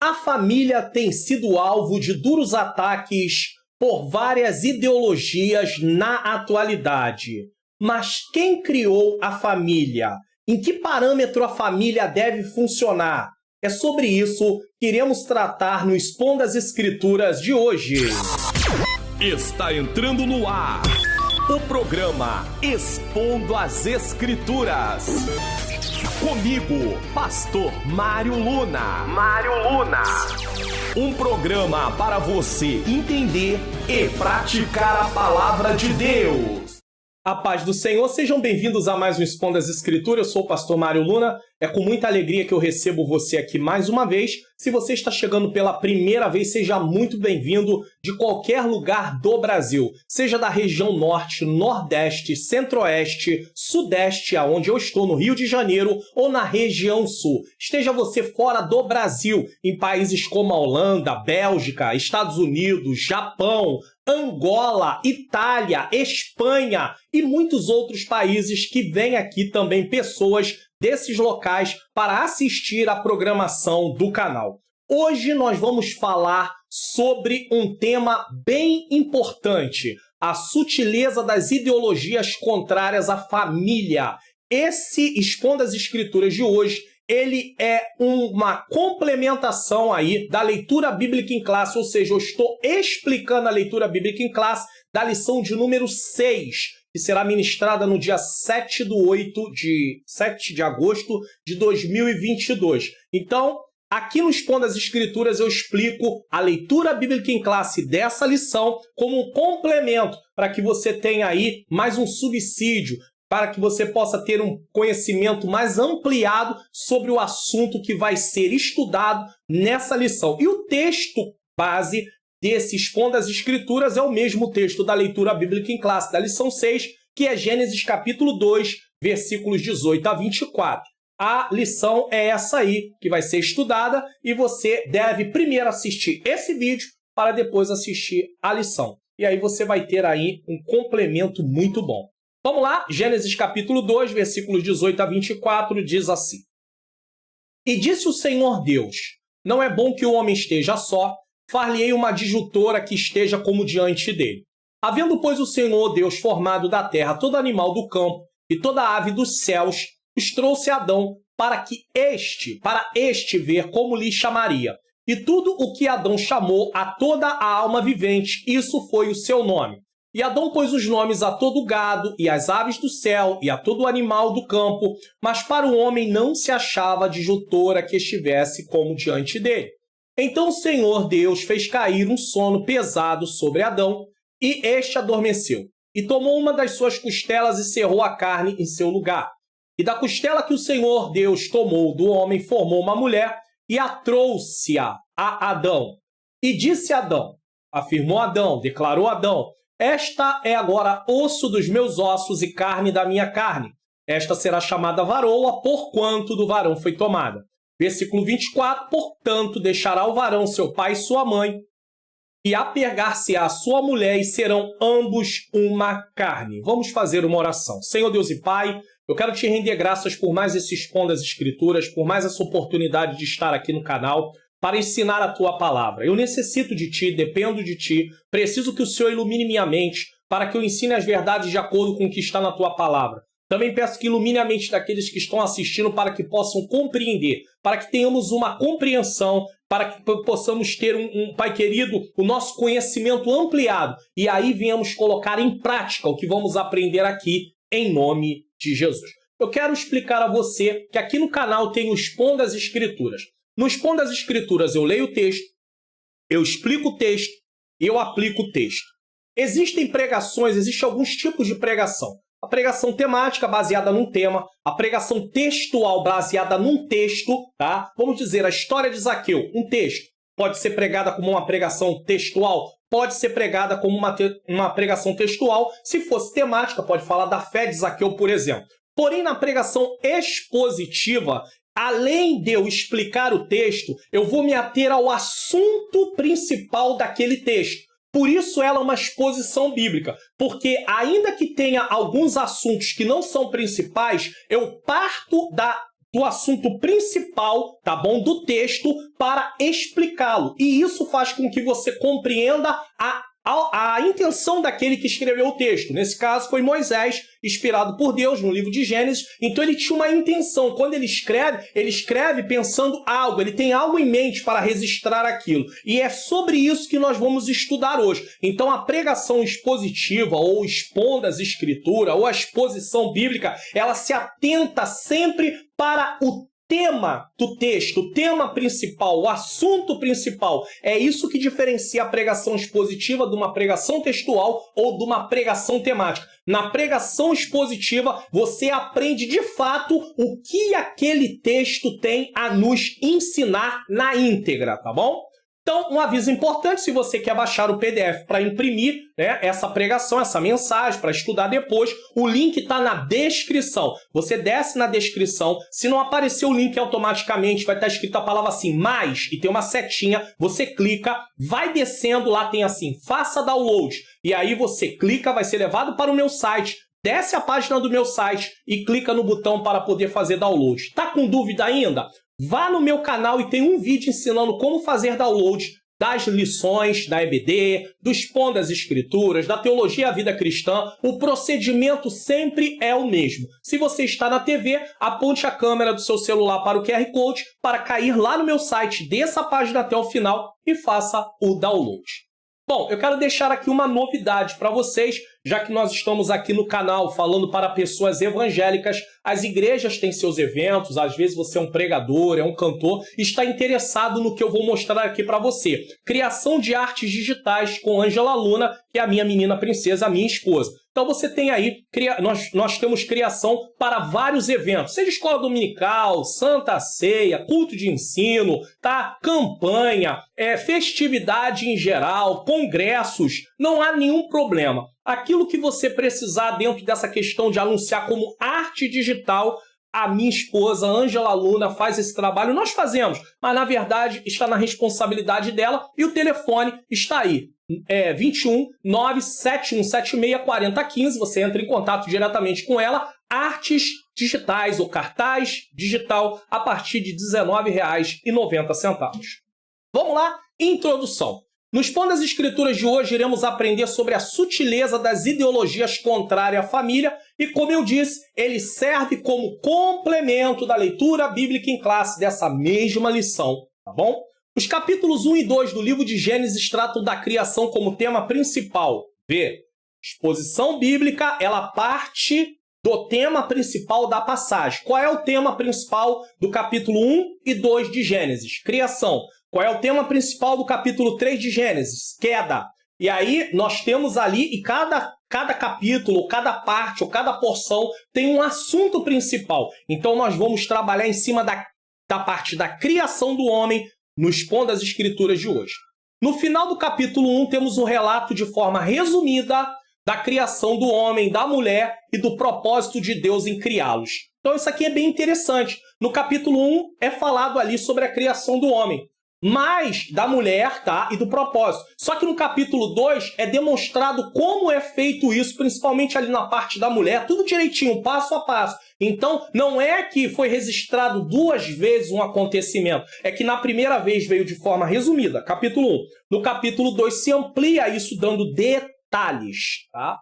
A família tem sido alvo de duros ataques por várias ideologias na atualidade. Mas quem criou a família? Em que parâmetro a família deve funcionar? É sobre isso que iremos tratar no Expondo as Escrituras de hoje. Está entrando no ar o programa Expondo as Escrituras. Comigo, Pastor Mário Luna. Um programa para você entender e praticar a palavra de Deus. A paz do Senhor, sejam bem-vindos a mais um Expondo as Escrituras. Eu sou o Pastor Mário Luna. É com muita alegria que eu recebo você aqui mais uma vez. Se você está chegando pela primeira vez, seja muito bem-vindo de qualquer lugar do Brasil. Seja da região norte, nordeste, centro-oeste, sudeste, aonde eu estou, no Rio de Janeiro, ou na região sul. Esteja você fora do Brasil, em países como a Holanda, Bélgica, Estados Unidos, Japão, Angola, Itália, Espanha e muitos outros países que vêm aqui também pessoas desses locais para assistir à programação do canal. Hoje nós vamos falar sobre um tema bem importante, a sutileza das ideologias contrárias à família. Esse Expondo as Escrituras de hoje, ele é uma complementação aí da leitura bíblica em classe, ou seja, eu estou explicando a leitura bíblica em classe da lição de número 6, que será ministrada no dia 7 de agosto de 2022. Então, aqui no Expondo as Escrituras eu explico a leitura bíblica em classe dessa lição como um complemento para que você tenha aí mais um subsídio, para que você possa ter um conhecimento mais ampliado sobre o assunto que vai ser estudado nessa lição. E o texto base desse Expondo as Escrituras é o mesmo texto da leitura bíblica em classe da lição 6, que é Gênesis capítulo 2, versículos 18 a 24. A lição é essa aí, que vai ser estudada, e você deve primeiro assistir esse vídeo para depois assistir a lição. E aí você vai ter aí um complemento muito bom. Vamos lá, Gênesis capítulo 2, versículos 18 a 24, diz assim: E disse o Senhor Deus, não é bom que o homem esteja só, far-lhe-ei uma adjutora que esteja como diante dele. Havendo, pois, o Senhor Deus formado da terra todo animal do campo e toda ave dos céus, os trouxe a Adão para este ver como lhe chamaria. E tudo o que Adão chamou a toda a alma vivente, isso foi o seu nome. E Adão pôs os nomes a todo o gado, e às aves do céu, e a todo animal do campo, mas para o homem não se achava adjutora que estivesse como diante dele. Então o Senhor Deus fez cair um sono pesado sobre Adão, e este adormeceu. E tomou uma das suas costelas e cerrou a carne em seu lugar. E da costela que o Senhor Deus tomou do homem, formou uma mulher, e a trouxe-a a Adão. E disse Adão, afirmou Adão, declarou Adão, esta é agora osso dos meus ossos e carne da minha carne. Esta será chamada varoa, porquanto do varão foi tomada. Versículo 24, portanto, deixará o varão seu pai e sua mãe, e apegar-se-á a sua mulher, e serão ambos uma carne. Vamos fazer uma oração. Senhor Deus e Pai, eu quero te render graças por mais esse Expondo as Escrituras, por mais essa oportunidade de estar aqui no canal, para ensinar a Tua Palavra. Eu necessito de Ti, dependo de Ti, preciso que o Senhor ilumine minha mente, para que eu ensine as verdades de acordo com o que está na Tua Palavra. Também peço que ilumine a mente daqueles que estão assistindo para que possam compreender, para que tenhamos uma compreensão, para que possamos ter, Pai querido, o nosso conhecimento ampliado. E aí venhamos colocar em prática o que vamos aprender aqui, em nome de Jesus. Eu quero explicar a você que aqui no canal tem o Expondo as Escrituras. No Expondo as Escrituras eu leio o texto, eu explico o texto e eu aplico o texto. Existem pregações, existem alguns tipos de pregação. A pregação temática baseada num tema, a pregação textual baseada num texto, tá? Vamos dizer, a história de Zaqueu, um texto. Pode ser pregada como uma pregação textual, pode ser pregada como uma pregação textual. Se fosse temática, pode falar da fé de Zaqueu, por exemplo. Porém, na pregação expositiva, além de eu explicar o texto, eu vou me ater ao assunto principal daquele texto. Por isso ela é uma exposição bíblica, porque ainda que tenha alguns assuntos que não são principais, eu parto da do assunto principal, tá bom, do texto para explicá-lo. E isso faz com que você compreenda a intenção daquele que escreveu o texto. Nesse caso foi Moisés, inspirado por Deus no livro de Gênesis. Então ele tinha uma intenção. Quando ele escreve pensando algo, ele tem algo em mente para registrar aquilo. E é sobre isso que nós vamos estudar hoje. Então a pregação expositiva, ou expondo as escrituras, ou a exposição bíblica, ela se atenta sempre para o tema do texto, o tema principal, o assunto principal. É isso que diferencia a pregação expositiva de uma pregação textual ou de uma pregação temática. Na pregação expositiva, você aprende de fato o que aquele texto tem a nos ensinar na íntegra, tá bom? Então, um aviso importante, se você quer baixar o PDF para imprimir, né, essa pregação, essa mensagem, para estudar depois, o link está na descrição. Você desce na descrição, se não aparecer o link automaticamente, vai estar escrito a palavra assim, mais, e tem uma setinha, você clica, vai descendo, lá tem assim, faça download. E aí você clica, vai ser levado para o meu site, desce a página do meu site e clica no botão para poder fazer download. Tá com dúvida ainda? Vá no meu canal e tem um vídeo ensinando como fazer download das lições da EBD, do Expondo as Escrituras, da Teologia à Vida Cristã. O procedimento sempre é o mesmo. Se você está na TV, aponte a câmera do seu celular para o QR Code para cair lá no meu site, desça a página até o final e faça o download. Bom, eu quero deixar aqui uma novidade para vocês, já que nós estamos aqui no canal falando para pessoas evangélicas. As igrejas têm seus eventos, às vezes você é um pregador, é um cantor, está interessado no que eu vou mostrar aqui para você. Criação de artes digitais com Ângela Luna, que é a minha menina princesa, a minha esposa. Então você tem aí, nós temos criação para vários eventos, seja escola dominical, Santa Ceia, culto de ensino, tá? Campanha, festividade em geral, congressos, não há nenhum problema. Aquilo que você precisar dentro dessa questão de anunciar como arte digital, a minha esposa, Ângela Luna, faz esse trabalho, nós fazemos, mas na verdade está na responsabilidade dela e o telefone está aí. 21 97176 4015, você entra em contato diretamente com ela, artes digitais ou cartaz digital a partir de R$19,90. Vamos lá, introdução. No Expondo as Escrituras de hoje, iremos aprender sobre a sutileza das ideologias contrárias à família e, como eu disse, ele serve como complemento da leitura bíblica em classe dessa mesma lição, tá bom? Os capítulos 1 e 2 do livro de Gênesis tratam da criação como tema principal. V. Exposição bíblica, ela parte do tema principal da passagem. Qual é o tema principal do capítulo 1 e 2 de Gênesis? Criação. Qual é o tema principal do capítulo 3 de Gênesis? Queda. E aí nós temos ali, e cada capítulo, cada parte ou cada porção tem um assunto principal. Então nós vamos trabalhar em cima da parte da criação do homem, no Expondo as Escrituras de hoje. No final do capítulo 1, temos um relato de forma resumida da criação do homem, da mulher e do propósito de Deus em criá-los. Então isso aqui é bem interessante. No capítulo 1 é falado ali sobre a criação do homem, mas da mulher, tá? E do propósito. Só que no capítulo 2 é demonstrado como é feito isso, principalmente ali na parte da mulher, tudo direitinho, passo a passo. Então, não é que foi registrado 2 vezes um acontecimento, é que na primeira vez veio de forma resumida, capítulo 1. No capítulo 2 se amplia isso dando detalhes, tá?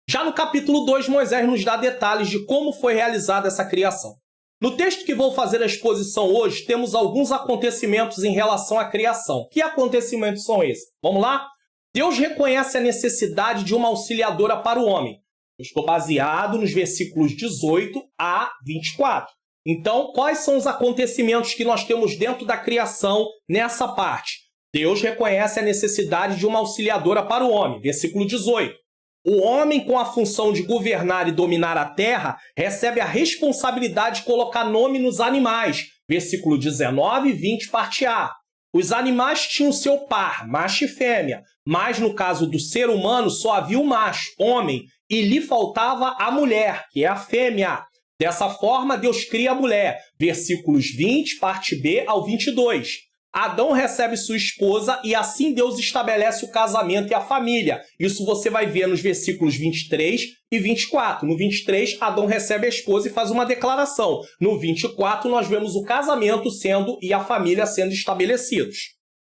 Já no capítulo 2, Moisés nos dá detalhes de como foi realizada essa criação. No texto que vou fazer a exposição hoje, temos alguns acontecimentos em relação à criação. Que acontecimentos são esses? Vamos lá? Deus reconhece a necessidade de uma auxiliadora para o homem. Eu estou baseado nos versículos 18 a 24. Então, quais são os acontecimentos que nós temos dentro da criação nessa parte? Deus reconhece a necessidade de uma auxiliadora para o homem. Versículo 18. O homem, com a função de governar e dominar a terra, recebe a responsabilidade de colocar nome nos animais. Versículo 19 e 20, parte A. Os animais tinham seu par, macho e fêmea, mas no caso do ser humano só havia o macho, homem, e lhe faltava a mulher, que é a fêmea. Dessa forma, Deus cria a mulher. Versículos 20, parte B ao 22. Adão recebe sua esposa e assim Deus estabelece o casamento e a família. Isso você vai ver nos versículos 23 e 24. No 23, Adão recebe a esposa e faz uma declaração. No 24, nós vemos o casamento sendo e a família sendo estabelecidos.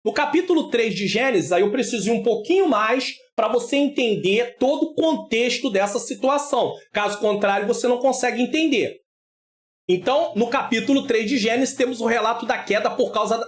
No capítulo 3 de Gênesis, aí eu preciso ir um pouquinho mais para você entender todo o contexto dessa situação. Caso contrário, você não consegue entender. Então, no capítulo 3 de Gênesis, temos o relato da queda por causa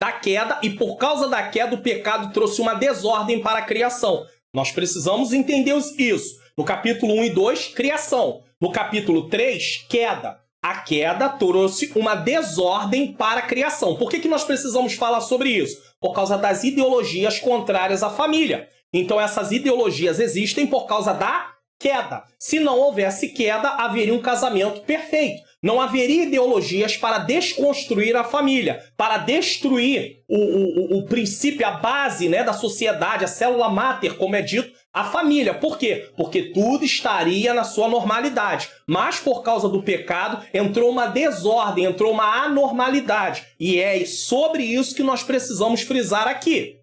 da queda, e por causa da queda, o pecado trouxe uma desordem para a criação. Nós precisamos entender isso. No capítulo 1 e 2, criação. No capítulo 3, queda. A queda trouxe uma desordem para a criação. Por que nós precisamos falar sobre isso? Por causa das ideologias contrárias à família. Então, essas ideologias existem por causa da queda. Se não houvesse queda, haveria um casamento perfeito. Não haveria ideologias para desconstruir a família, para destruir o princípio, a base, né, da sociedade, a célula máter, como é dito, a família. Por quê? Porque tudo estaria na sua normalidade. Mas por causa do pecado, entrou uma desordem, entrou uma anormalidade. E é sobre isso que nós precisamos frisar aqui.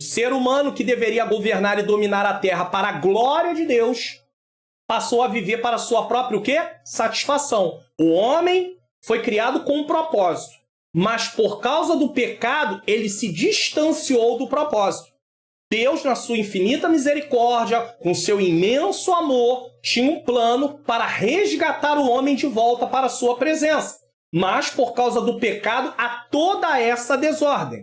O ser humano que deveria governar e dominar a terra para a glória de Deus passou a viver para a sua própria o quê? Satisfação. O homem foi criado com um propósito, mas por causa do pecado, ele se distanciou do propósito. Deus, na sua infinita misericórdia, com seu imenso amor, tinha um plano para resgatar o homem de volta para a sua presença. Mas por causa do pecado, há toda essa desordem.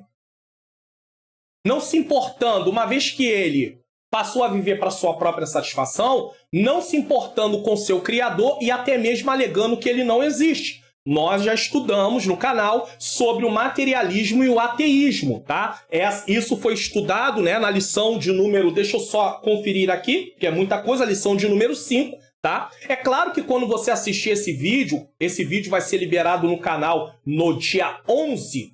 Não se importando, uma vez que ele passou a viver para sua própria satisfação, não se importando com seu Criador e até mesmo alegando que ele não existe. Nós já estudamos no canal sobre o materialismo e o ateísmo, tá? Isso foi estudado, né, na lição de número... Deixa eu só conferir aqui, que é muita coisa, lição de número 5, tá? É claro que quando você assistir esse vídeo vai ser liberado no canal no dia 11,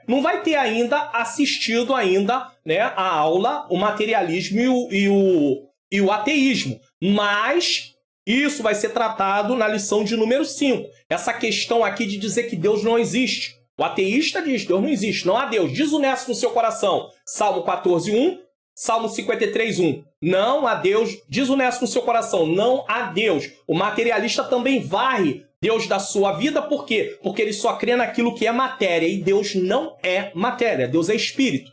não vai ter ainda assistido ainda, né, a aula, o materialismo e o ateísmo. Mas isso vai ser tratado na lição de número 5. Essa questão aqui de dizer que Deus não existe. O ateísta diz, Deus não existe, não há Deus. Desonesto no seu coração. Salmo 14:1, Salmo 53:1. Não há Deus. Desonesto no seu coração, não há Deus. O materialista também varre Deus da sua vida, por quê? Porque ele só crê naquilo que é matéria, e Deus não é matéria, Deus é espírito.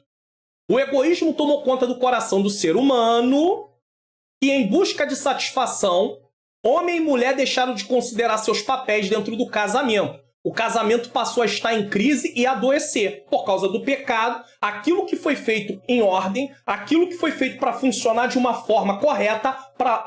O egoísmo tomou conta do coração do ser humano, e em busca de satisfação, homem e mulher deixaram de considerar seus papéis dentro do casamento. O casamento passou a estar em crise e adoecer. Por causa do pecado, aquilo que foi feito em ordem, aquilo que foi feito para funcionar de uma forma correta,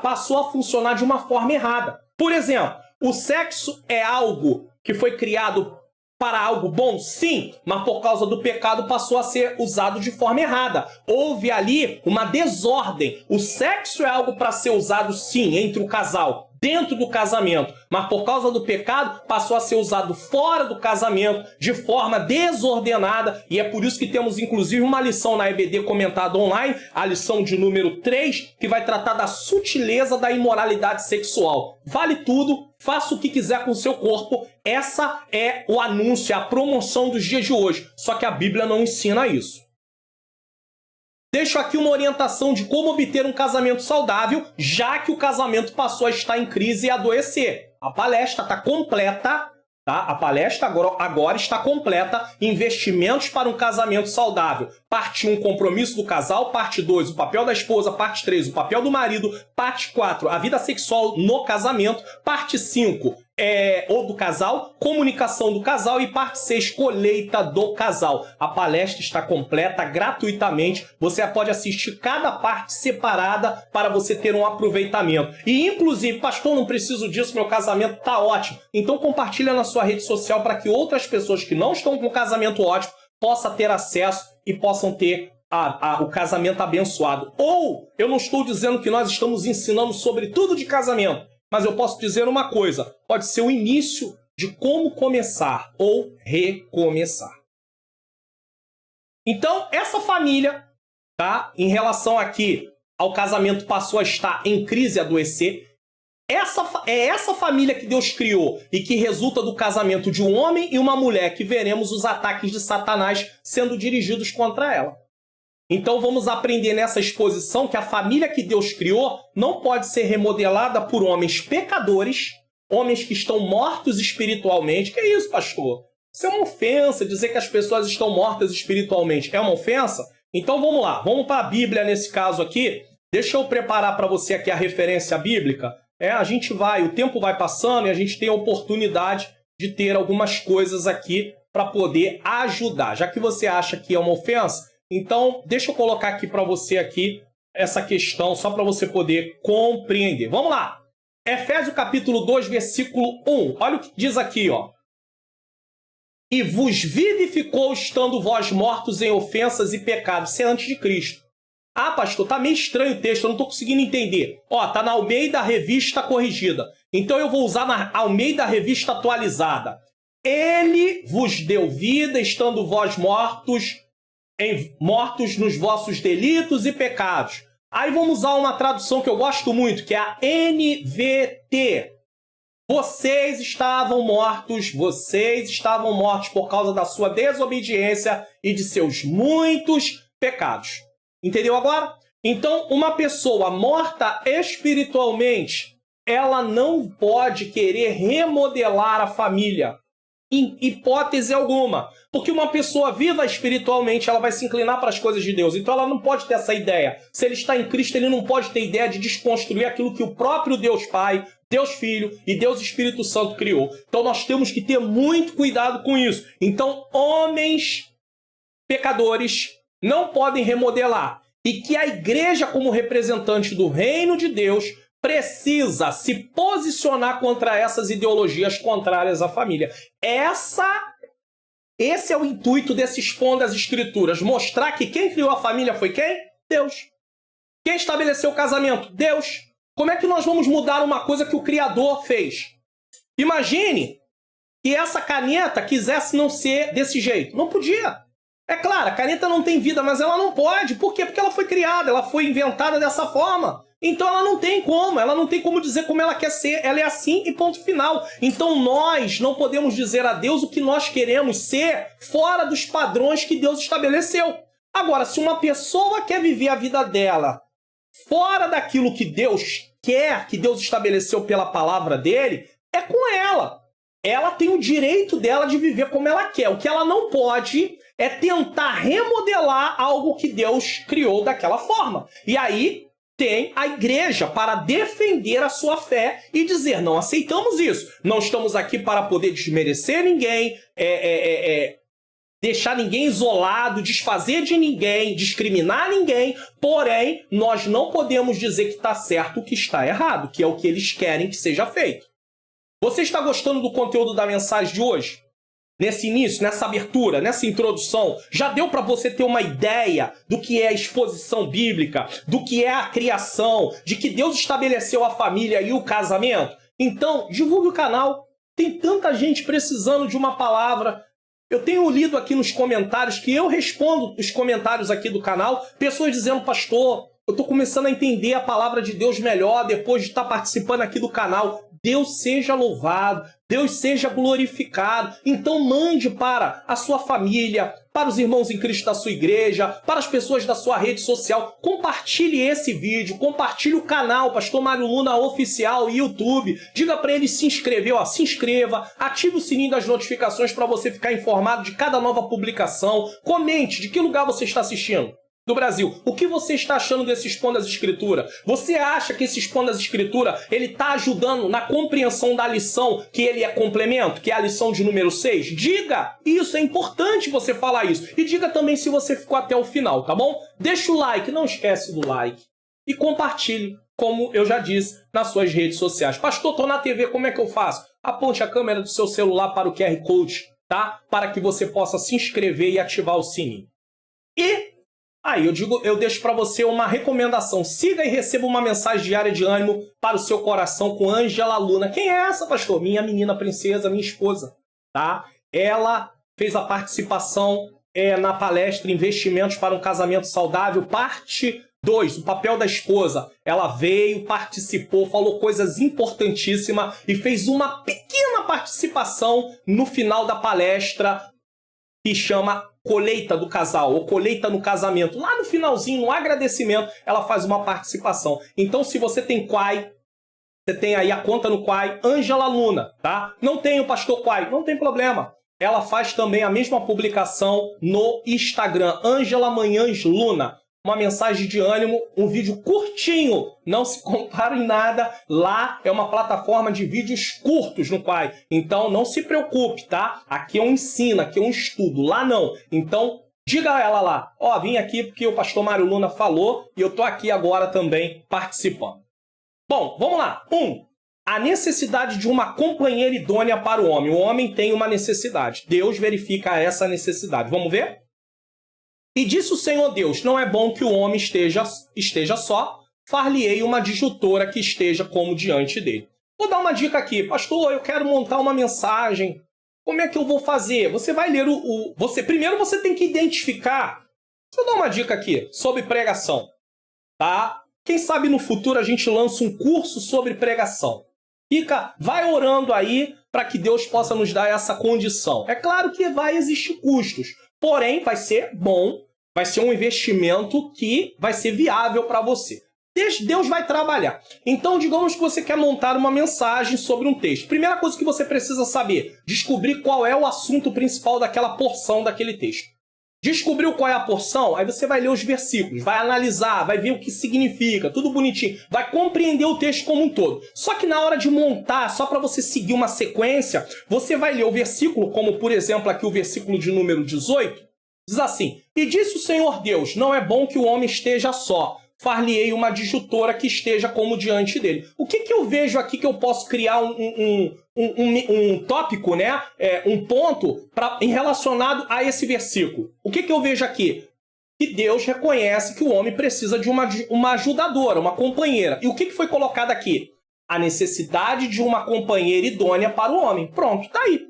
passou a funcionar de uma forma errada. Por exemplo, o sexo é algo que foi criado para algo bom? Sim, mas por causa do pecado passou a ser usado de forma errada. Houve ali uma desordem. O sexo é algo para ser usado, sim, entre o casal, dentro do casamento, mas por causa do pecado passou a ser usado fora do casamento, de forma desordenada, e é por isso que temos inclusive uma lição na EBD comentada online, a lição de número 3, que vai tratar da sutileza da imoralidade sexual. Vale tudo, faça o que quiser com o seu corpo, essa é o anúncio, a promoção dos dias de hoje, só que a Bíblia não ensina isso. Deixo aqui uma orientação de como obter um casamento saudável, já que o casamento passou a estar em crise e adoecer. A palestra está completa, tá? A palestra agora está completa. Investimentos para um casamento saudável. Parte 1, compromisso do casal. Parte 2, o papel da esposa. Parte 3, o papel do marido. Parte 4, a vida sexual no casamento. Parte 5, ou do casal, comunicação do casal, e parte 6, colheita do casal. A palestra está completa gratuitamente, você pode assistir cada parte separada para você ter um aproveitamento. E inclusive, pastor, não preciso disso, meu casamento está ótimo. Então compartilha na sua rede social para que outras pessoas que não estão com um casamento ótimo possam ter acesso e possam ter o casamento abençoado. Ou, eu não estou dizendo que nós estamos ensinando sobre tudo de casamento, mas eu posso dizer uma coisa, pode ser o início de como começar ou recomeçar. Então, essa família, tá, em relação aqui ao casamento passou a estar em crise e adoecer, Essa família que Deus criou e que resulta do casamento de um homem e uma mulher que veremos os ataques de Satanás sendo dirigidos contra ela. Então vamos aprender nessa exposição que a família que Deus criou não pode ser remodelada por homens pecadores, homens que estão mortos espiritualmente. Que é isso, pastor? Isso é uma ofensa, dizer que as pessoas estão mortas espiritualmente é uma ofensa? Então vamos lá, vamos para a Bíblia nesse caso aqui. Deixa eu preparar para você aqui a referência bíblica. A gente vai, o tempo vai passando e a gente tem a oportunidade de ter algumas coisas aqui para poder ajudar. Já que você acha que é uma ofensa, então deixa eu colocar aqui para você aqui essa questão só para você poder compreender. Vamos lá. Efésios capítulo 2, versículo 1. Olha o que diz aqui, ó. E vos vivificou estando vós mortos em ofensas e pecados. Isso é antes de Cristo. Ah, pastor, tá meio estranho o texto, eu não estou conseguindo entender. Ó, tá na Almeida Revista Corrigida. Então eu vou usar na Almeida Revista Atualizada. Ele vos deu vida estando vós mortos nos vossos delitos e pecados. Aí vamos usar uma tradução que eu gosto muito, que é a NVT. Vocês estavam mortos por causa da sua desobediência e de seus muitos pecados. Entendeu agora? Então, uma pessoa morta espiritualmente, ela não pode querer remodelar a família. Em hipótese alguma. Porque uma pessoa viva espiritualmente, ela vai se inclinar para as coisas de Deus. Então ela não pode ter essa ideia. Se ele está em Cristo, ele não pode ter ideia de desconstruir aquilo que o próprio Deus Pai, Deus Filho e Deus Espírito Santo criou. Então nós temos que ter muito cuidado com isso. Então, homens pecadores não podem remodelar. E que a igreja, como representante do reino de Deus, precisa se posicionar contra essas ideologias contrárias à família. Esse é o intuito desse Expondo as Escrituras. Mostrar que quem criou a família foi quem? Deus. Quem estabeleceu o casamento? Deus. Como é que nós vamos mudar uma coisa que o Criador fez? Imagine que essa caneta quisesse não ser desse jeito. Não podia. É claro, a caneta não tem vida, mas ela não pode. Por quê? Porque ela foi criada, ela foi inventada dessa forma. Então ela não tem como dizer como ela quer ser, ela é assim e ponto final. Então nós não podemos dizer a Deus o que nós queremos ser fora dos padrões que Deus estabeleceu. Agora, se uma pessoa quer viver a vida dela fora daquilo que Deus quer, que Deus estabeleceu pela palavra dele, é com ela. Ela tem o direito dela de viver como ela quer. O que ela não pode é tentar remodelar algo que Deus criou daquela forma. E aí tem a igreja para defender a sua fé e dizer, não aceitamos isso. Não estamos aqui para poder desmerecer ninguém, deixar ninguém isolado, desfazer de ninguém, discriminar ninguém. Porém, nós não podemos dizer que está certo o que está errado, que é o que eles querem que seja feito. Você está gostando do conteúdo da mensagem de hoje? Nesse início, nessa abertura, nessa introdução, já deu para você ter uma ideia do que é a exposição bíblica, do que é a criação, de que Deus estabeleceu a família e o casamento? Então, divulgue o canal. Tem tanta gente precisando de uma palavra. Eu tenho lido aqui nos comentários, que eu respondo os comentários aqui do canal, pessoas dizendo, pastor, eu estou começando a entender a palavra de Deus melhor depois de estar participando aqui do canal. Deus seja louvado, Deus seja glorificado. Então mande para a sua família, para os irmãos em Cristo da sua igreja, para as pessoas da sua rede social. Compartilhe esse vídeo, compartilhe o canal Pastor Mário Luna Oficial e YouTube. Diga para ele se inscrever, se inscreva, ative o sininho das notificações para você ficar informado de cada nova publicação. Comente de que lugar você está assistindo do Brasil. O que você está achando desse Expondo as Escrituras? Você acha que esse Expondo as Escrituras ele está ajudando na compreensão da lição, que ele é complemento, que é a lição de número 6? Diga! Isso, é importante você falar isso. E diga também se você ficou até o final, tá bom? Deixa o like, não esquece do like. E compartilhe, como eu já disse, nas suas redes sociais. Pastor, tô na TV, como é que eu faço? Aponte a câmera do seu celular para o QR Code, tá? Para que você possa se inscrever e ativar o sininho. E aí, eu deixo para você uma recomendação. Siga e receba uma mensagem diária de ânimo para o seu coração com Ângela Luna. Quem é essa, pastor? Minha menina princesa, minha esposa, tá? Ela fez a participação na palestra Investimentos para um Casamento Saudável, parte 2, o papel da esposa. Ela veio, participou, falou coisas importantíssimas e fez uma pequena participação no final da palestra que chama colheita do casal, ou colheita no casamento. Lá no finalzinho, no agradecimento, ela faz uma participação. Então, se você tem Quai, você tem aí a conta no Quai, Ângela Luna, tá? Não tem o Pastor Quai, não tem problema. Ela faz também a mesma publicação no Instagram, Ângela Manhãs Luna. Uma mensagem de ânimo, um vídeo curtinho, não se compara em nada. Lá é uma plataforma de vídeos curtos no Quai. Então não se preocupe, tá? Aqui é um ensino, aqui é um estudo. Lá não. Então diga a ela lá, ó, vim aqui porque o pastor Mário Luna falou e eu tô aqui agora também participando. Bom, vamos lá. 1. A necessidade de uma companheira idônea para o homem. O homem tem uma necessidade. Deus verifica essa necessidade. Vamos ver? E disse o Senhor Deus, não é bom que o homem esteja só, far-lhe-ei uma adjutora que esteja como diante dele. Vou dar uma dica aqui. Pastor, eu quero montar uma mensagem. Como é que eu vou fazer? Você vai ler primeiro você tem que identificar. Deixa eu dar uma dica aqui sobre pregação. Tá? Quem sabe no futuro a gente lança um curso sobre pregação. Vai orando aí para que Deus possa nos dar essa condição. É claro que vai existir custos, porém vai ser bom, vai ser um investimento que vai ser viável para você. Deus vai trabalhar. Então, digamos que você quer montar uma mensagem sobre um texto. Primeira coisa que você precisa saber, descobrir qual é o assunto principal daquela porção daquele texto. Descobriu qual é a porção? Aí você vai ler os versículos, vai analisar, vai ver o que significa, tudo bonitinho. Vai compreender o texto como um todo. Só que na hora de montar, só para você seguir uma sequência, você vai ler o versículo, como por exemplo aqui o versículo de número 18, diz assim, e disse o Senhor Deus, não é bom que o homem esteja só, far-lhe-ei uma adjutora que esteja como diante dele. O que eu vejo aqui que eu posso criar um tópico, né? Um ponto em relacionado a esse versículo. O que eu vejo aqui? Que Deus reconhece que o homem precisa de uma ajudadora, uma companheira. E o que foi colocado aqui? A necessidade de uma companheira idônea para o homem. Pronto, tá aí.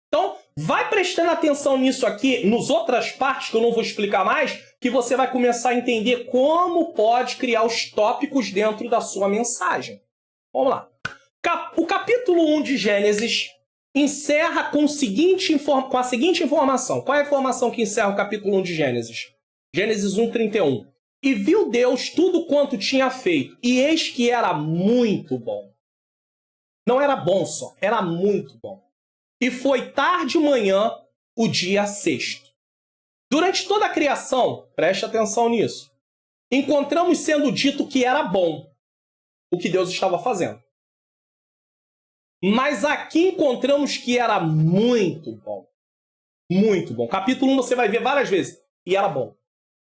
Então, vai prestando atenção nisso aqui, nas outras partes que eu não vou explicar mais, que você vai começar a entender como pode criar os tópicos dentro da sua mensagem. Vamos lá. O capítulo 1 de Gênesis encerra com a seguinte informação. Qual é a informação que encerra o capítulo 1 de Gênesis? Gênesis 1:31. E viu Deus tudo quanto tinha feito, e eis que era muito bom. Não era bom só, era muito bom. E foi tarde de manhã o dia sexto. Durante toda a criação, preste atenção nisso, encontramos sendo dito que era bom o que Deus estava fazendo. Mas aqui encontramos que era muito bom. Muito bom. Capítulo 1 você vai ver várias vezes. E era bom.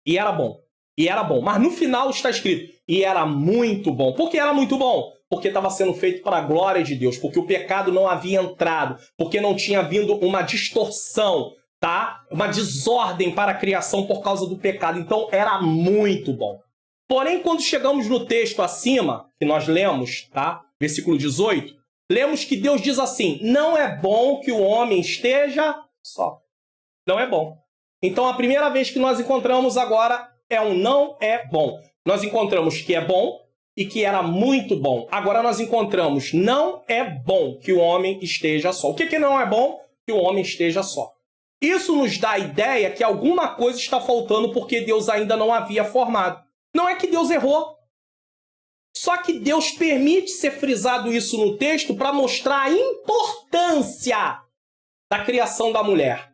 E era bom. E era bom. Mas no final está escrito, e era muito bom. Por que era muito bom? Porque estava sendo feito para a glória de Deus. Porque o pecado não havia entrado. Porque não tinha vindo uma distorção, tá? Uma desordem para a criação por causa do pecado. Então era muito bom. Porém, quando chegamos no texto acima, que nós lemos, tá? Versículo 18, lemos que Deus diz assim, não é bom que o homem esteja só. Não é bom. Então a primeira vez que nós encontramos agora é um não é bom. Nós encontramos que é bom e que era muito bom. Agora nós encontramos não é bom que o homem esteja só. O que não é bom? Que o homem esteja só. Isso nos dá a ideia que alguma coisa está faltando porque Deus ainda não havia formado. Não é que Deus errou. Só que Deus permite ser frisado isso no texto para mostrar a importância da criação da mulher.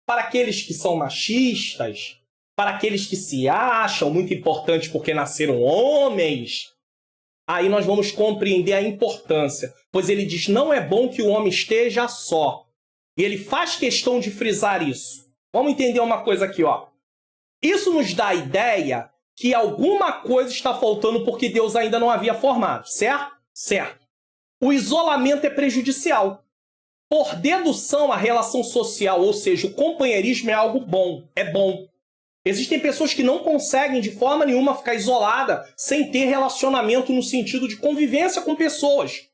Para aqueles que são machistas, para aqueles que se acham muito importantes porque nasceram homens, aí nós vamos compreender a importância. Pois ele diz, não é bom que o homem esteja só. E ele faz questão de frisar isso. Vamos entender uma coisa aqui, ó. Isso nos dá a ideia que alguma coisa está faltando porque Deus ainda não havia formado, certo? Certo. O isolamento é prejudicial. Por dedução, a relação social, ou seja, o companheirismo é algo bom, é bom. Existem pessoas que não conseguem de forma nenhuma ficar isolada sem ter relacionamento no sentido de convivência com pessoas.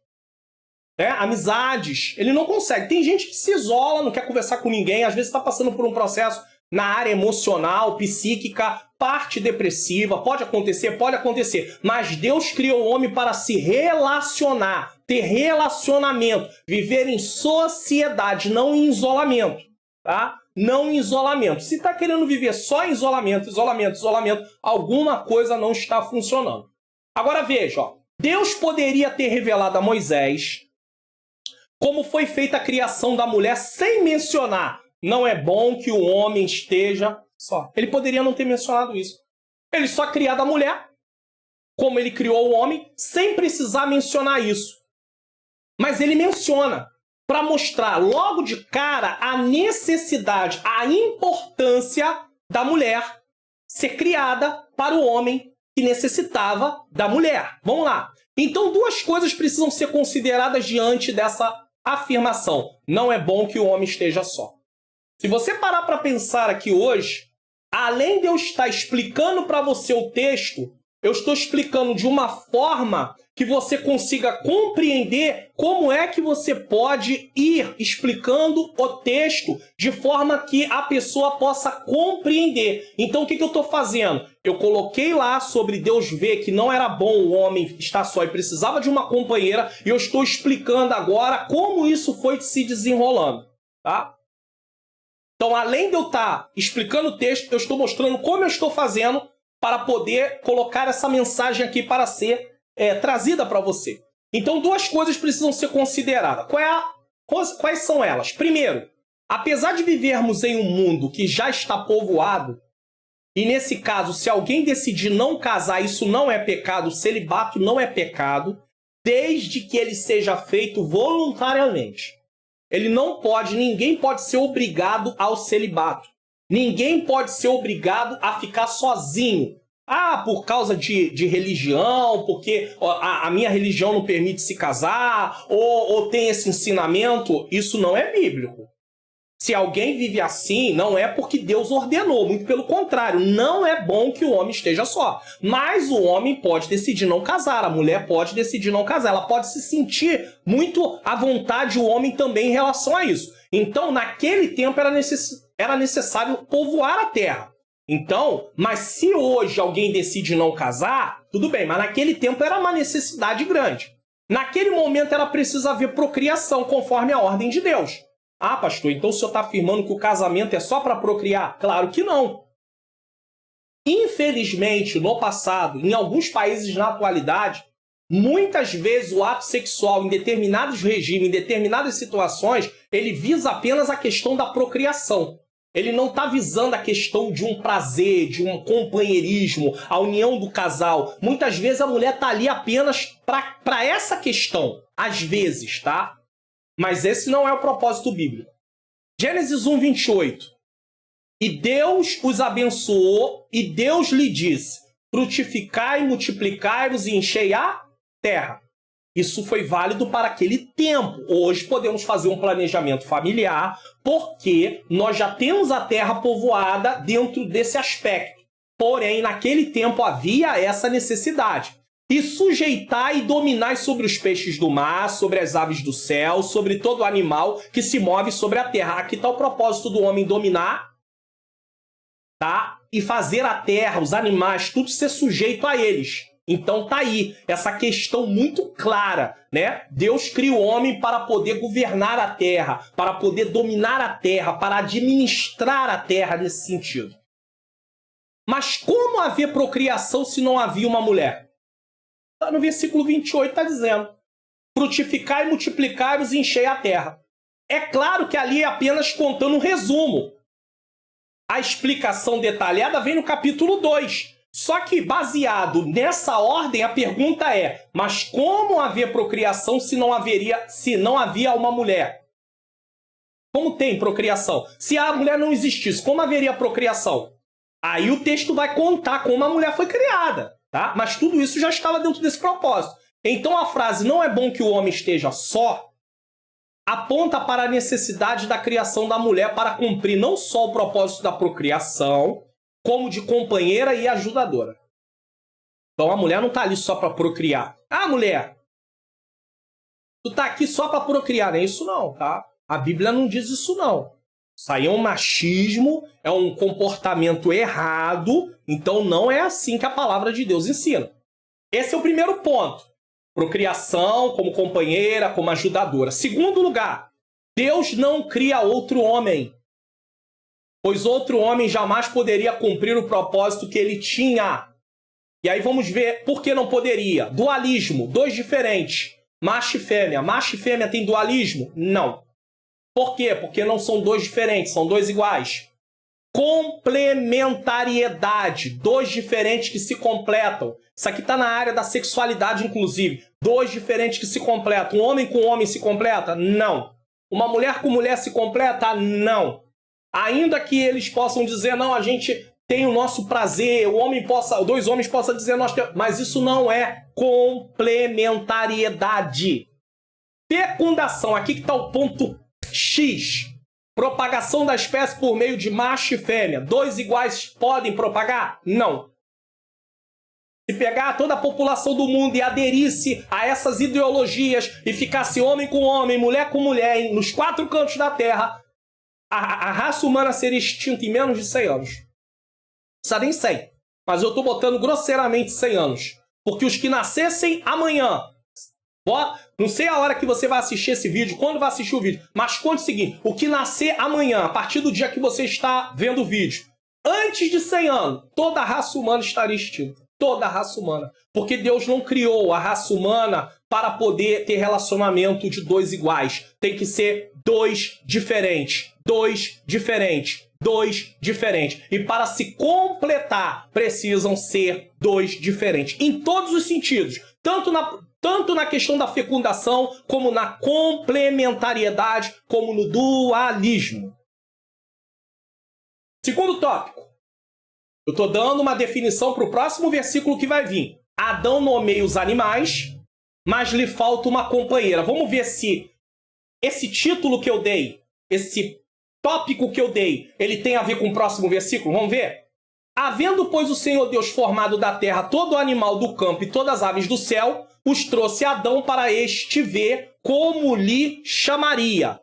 Amizades, ele não consegue. Tem gente que se isola, não quer conversar com ninguém, às vezes está passando por um processo na área emocional, psíquica, parte depressiva, pode acontecer, mas Deus criou o homem para se relacionar, ter relacionamento, viver em sociedade, não em isolamento, tá? Não em isolamento. Se está querendo viver só em isolamento, alguma coisa não está funcionando. Agora veja, ó, Deus poderia ter revelado a Moisés como foi feita a criação da mulher sem mencionar: não é bom que o homem esteja só. Ele poderia não ter mencionado isso. Ele só criou a mulher, como ele criou o homem, sem precisar mencionar isso. Mas ele menciona para mostrar logo de cara a necessidade, a importância da mulher ser criada para o homem que necessitava da mulher. Vamos lá. Então, duas coisas precisam ser consideradas diante dessa afirmação: não é bom que o homem esteja só. Se você parar para pensar aqui hoje, além de eu estar explicando para você o texto, eu estou explicando de uma forma que você consiga compreender como é que você pode ir explicando o texto de forma que a pessoa possa compreender. Então, o que eu estou fazendo? Eu coloquei lá sobre Deus ver que não era bom o homem estar só e precisava de uma companheira, e eu estou explicando agora como isso foi se desenrolando, tá? Então, além de eu estar explicando o texto, eu estou mostrando como eu estou fazendo para poder colocar essa mensagem aqui para ser trazida para você. Então, duas coisas precisam ser consideradas. Quais são elas? Primeiro, apesar de vivermos em um mundo que já está povoado, e nesse caso, se alguém decidir não casar, isso não é pecado, o celibato não é pecado, desde que ele seja feito voluntariamente. Ninguém pode ser obrigado ao celibato. Ninguém pode ser obrigado a ficar sozinho. Por causa de religião, porque a minha religião não permite se casar, ou tem esse ensinamento. Isso não é bíblico. Se alguém vive assim, não é porque Deus ordenou, muito pelo contrário, não é bom que o homem esteja só. Mas o homem pode decidir não casar, a mulher pode decidir não casar, ela pode se sentir muito à vontade, o homem também, em relação a isso. Então, naquele tempo era necessário povoar a terra. Então, mas se hoje alguém decide não casar, tudo bem, mas naquele tempo era uma necessidade grande. Naquele momento era preciso haver procriação, conforme a ordem de Deus. Pastor, então o senhor está afirmando que o casamento é só para procriar? Claro que não. Infelizmente, no passado, em alguns países na atualidade, muitas vezes o ato sexual em determinados regimes, em determinadas situações, ele visa apenas a questão da procriação. Ele não está visando a questão de um prazer, de um companheirismo, a união do casal. Muitas vezes a mulher está ali apenas para essa questão. Às vezes, tá? Mas esse não é o propósito bíblico. Gênesis 1, 28. E Deus os abençoou, e Deus lhe disse: frutificai, multiplicai-vos e enchei a terra. Isso foi válido para aquele tempo. Hoje podemos fazer um planejamento familiar, porque nós já temos a terra povoada dentro desse aspecto. Porém, naquele tempo havia essa necessidade. E sujeitai e dominai sobre os peixes do mar, sobre as aves do céu, sobre todo animal que se move sobre a terra. Aqui está o propósito do homem dominar, tá? E fazer a terra, os animais, tudo ser sujeito a eles. Então tá aí essa questão muito clara, né? Deus cria o homem para poder governar a terra, para poder dominar a terra, para administrar a terra nesse sentido. Mas como haver procriação se não havia uma mulher? No versículo 28 está dizendo: frutificai e multiplicai-vos e enchei a terra. É claro que ali é apenas contando um resumo. A explicação detalhada vem no capítulo 2. Só que, baseado nessa ordem, a pergunta é: mas como haver procriação se não havia uma mulher? Como tem procriação? Se a mulher não existisse, como haveria procriação? Aí o texto vai contar como a mulher foi criada, tá? Mas tudo isso já estava dentro desse propósito. Então a frase "não é bom que o homem esteja só" aponta para a necessidade da criação da mulher para cumprir não só o propósito da procriação, como de companheira e ajudadora. Então a mulher não está ali só para procriar. Mulher, tu está aqui só para procriar. Não é isso não, tá? A Bíblia não diz isso não. Isso aí é um machismo, é um comportamento errado, então não é assim que a palavra de Deus ensina. Esse é o primeiro ponto. Procriação como companheira, como ajudadora. Segundo lugar, Deus não cria outro homem, pois outro homem jamais poderia cumprir o propósito que ele tinha. E aí vamos ver por que não poderia. Dualismo, dois diferentes. Macho e fêmea. Macho e fêmea tem dualismo? Não. Por quê? Porque não são dois diferentes, são dois iguais. Complementariedade, dois diferentes que se completam. Isso aqui está na área da sexualidade, inclusive. Dois diferentes que se completam. Um homem com homem se completa? Não. Uma mulher com mulher se completa? Não. Ainda que eles possam dizer, não, a gente tem o nosso prazer, dois homens possam dizer, mas isso não é complementariedade. Fecundação, aqui que está o ponto X. Propagação da espécie por meio de macho e fêmea. Dois iguais podem propagar? Não. Se pegar toda a população do mundo e aderisse a essas ideologias e ficasse homem com homem, mulher com mulher, nos quatro cantos da Terra, a raça humana seria extinta em menos de 100 anos. Não precisa nem 100. Mas eu estou botando grosseiramente 100 anos. Porque os que nascessem amanhã... Não sei a hora que você vai assistir esse vídeo, quando vai assistir o vídeo, mas conte o seguinte, o que nascer amanhã, a partir do dia que você está vendo o vídeo, antes de 100 anos, toda a raça humana estaria extinta. Toda a raça humana. Porque Deus não criou a raça humana para poder ter relacionamento de dois iguais. Tem que ser dois diferentes. Dois diferentes. Dois diferentes. E para se completar, precisam ser dois diferentes. Em todos os sentidos. Tanto na questão da fecundação, como na complementariedade, como no dualismo. Segundo tópico. Eu estou dando uma definição para o próximo versículo que vai vir. Adão nomeia os animais, mas lhe falta uma companheira. Vamos ver se esse título que eu dei, esse tópico que eu dei, ele tem a ver com o próximo versículo. Vamos ver? Havendo, pois, o Senhor Deus formado da terra todo animal do campo e todas as aves do céu, os trouxe Adão para este ver como lhe chamaria.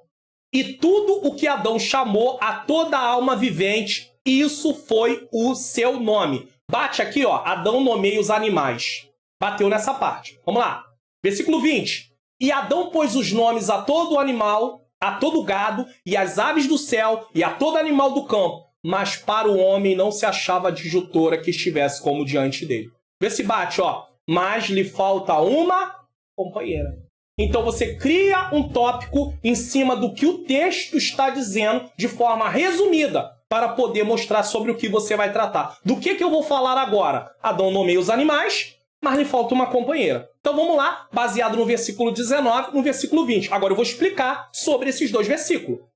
E tudo o que Adão chamou a toda alma vivente, isso foi o seu nome. Bate aqui, ó. Adão nomeia os animais. Bateu nessa parte. Vamos lá. Versículo 20. E Adão pôs os nomes a todo animal, a todo gado, e às aves do céu, e a todo animal do campo. Mas para o homem não se achava adjutora que estivesse como diante dele. Vê se bate, ó. Mas lhe falta uma companheira. Então você cria um tópico em cima do que o texto está dizendo de forma resumida para poder mostrar sobre o que você vai tratar. Do que eu vou falar agora? Adão nomeia os animais, mas lhe falta uma companheira. Então vamos lá, baseado no versículo 19 e no versículo 20. Agora eu vou explicar sobre esses dois versículos.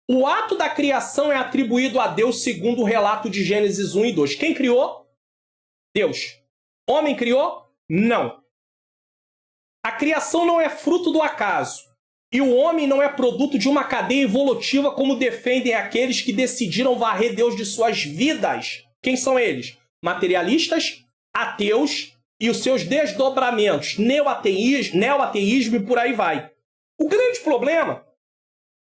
O ato da criação é atribuído a Deus segundo o relato de Gênesis 1 e 2. Quem criou? Deus. Homem criou? Não. A criação não é fruto do acaso. E o homem não é produto de uma cadeia evolutiva como defendem aqueles que decidiram varrer Deus de suas vidas. Quem são eles? Materialistas, ateus e os seus desdobramentos, neoateísmo e por aí vai. O grande problema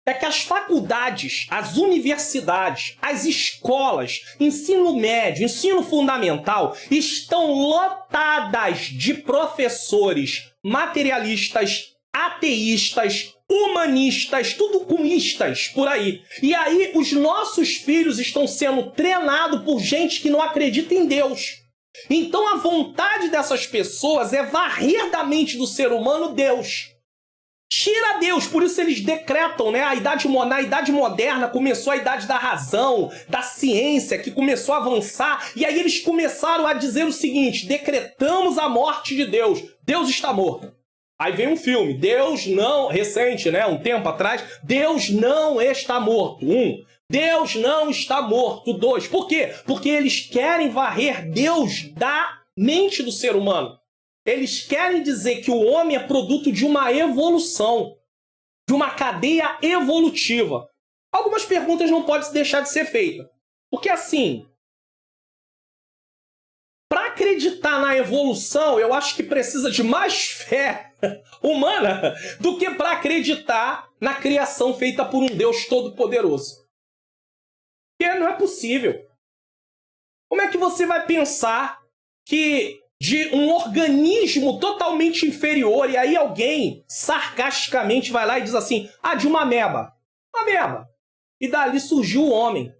é que as faculdades, as universidades, as escolas, ensino médio, ensino fundamental estão lotadas de professores materialistas, ateístas, humanistas, tudo com istas por aí. E aí os nossos filhos estão sendo treinados por gente que não acredita em Deus. Então a vontade dessas pessoas é varrer da mente do ser humano Deus. Tira Deus, por isso eles decretam, né? Na idade moderna começou a idade da razão, da ciência, que começou a avançar, e aí eles começaram a dizer o seguinte: decretamos a morte de Deus, Deus está morto. Aí vem um filme, Deus não, recente, né? Um tempo atrás, Deus não está morto. Deus não está morto. 2. Por quê? Porque eles querem varrer Deus da mente do ser humano. Eles querem dizer que o homem é produto de uma evolução, de uma cadeia evolutiva. Algumas perguntas não podem deixar de ser feitas. Porque assim, para acreditar na evolução, eu acho que precisa de mais fé humana do que para acreditar na criação feita por um Deus todo-poderoso. Porque não é possível. Como é que você vai pensar que de um organismo totalmente inferior, e aí alguém sarcasticamente vai lá e diz assim, de uma ameba. Uma ameba. E dali surgiu o homem.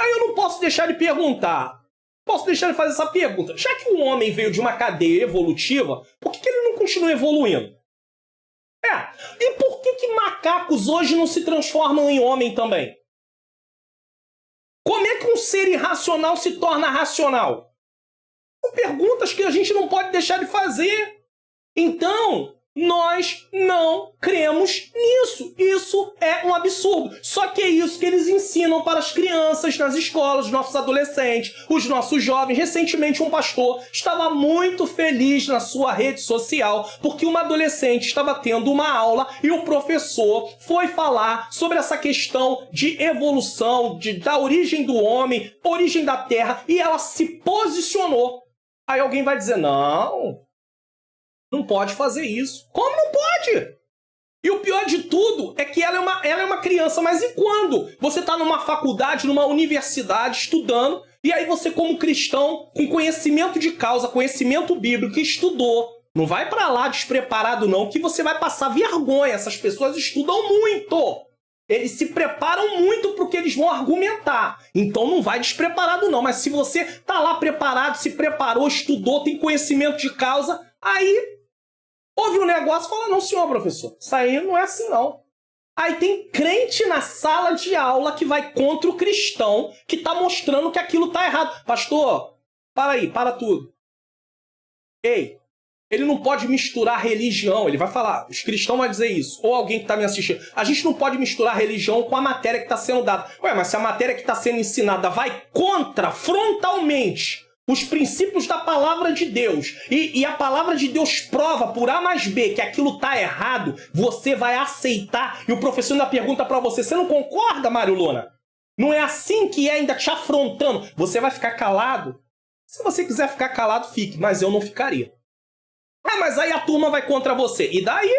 Aí eu não posso deixar de perguntar. Posso deixar de fazer essa pergunta. Já que o homem veio de uma cadeia evolutiva, por que ele não continua evoluindo? E por que macacos hoje não se transformam em homem também? Como é que um ser irracional se torna racional? São perguntas que a gente não pode deixar de fazer. Então, nós não cremos nisso. Isso é um absurdo. Só que é isso que eles ensinam para as crianças nas escolas, os nossos adolescentes, os nossos jovens. Recentemente, um pastor estava muito feliz na sua rede social porque uma adolescente estava tendo uma aula e o professor foi falar sobre essa questão de evolução, da origem do homem, origem da Terra, e ela se posicionou. Aí alguém vai dizer, não pode fazer isso. Como não pode? E o pior de tudo é que ela é uma criança, mas e quando você está numa faculdade, numa universidade, estudando, e aí você, como cristão, com conhecimento de causa, conhecimento bíblico, que estudou, não vai para lá despreparado não, que você vai passar vergonha. Essas pessoas estudam muito. Eles se preparam muito porque eles vão argumentar. Então não vai despreparado não. Mas se você está lá preparado, se preparou, estudou, tem conhecimento de causa, aí ouve um negócio e fala, não, senhor professor, isso aí não é assim não. Aí tem crente na sala de aula que vai contra o cristão, que está mostrando que aquilo está errado. Pastor, para aí, para tudo. Ei, ele não pode misturar religião. Ele vai falar, os cristãos vão dizer isso. Ou alguém que está me assistindo. A gente não pode misturar religião com a matéria que está sendo dada. Mas se a matéria que está sendo ensinada vai contra, frontalmente, os princípios da palavra de Deus, e a palavra de Deus prova por A mais B que aquilo está errado, você vai aceitar, e o professor ainda pergunta para você, você não concorda, Mário Luna? Não é assim que é, ainda te afrontando. Você vai ficar calado? Se você quiser ficar calado, fique, mas eu não ficaria. Mas aí a turma vai contra você. E daí?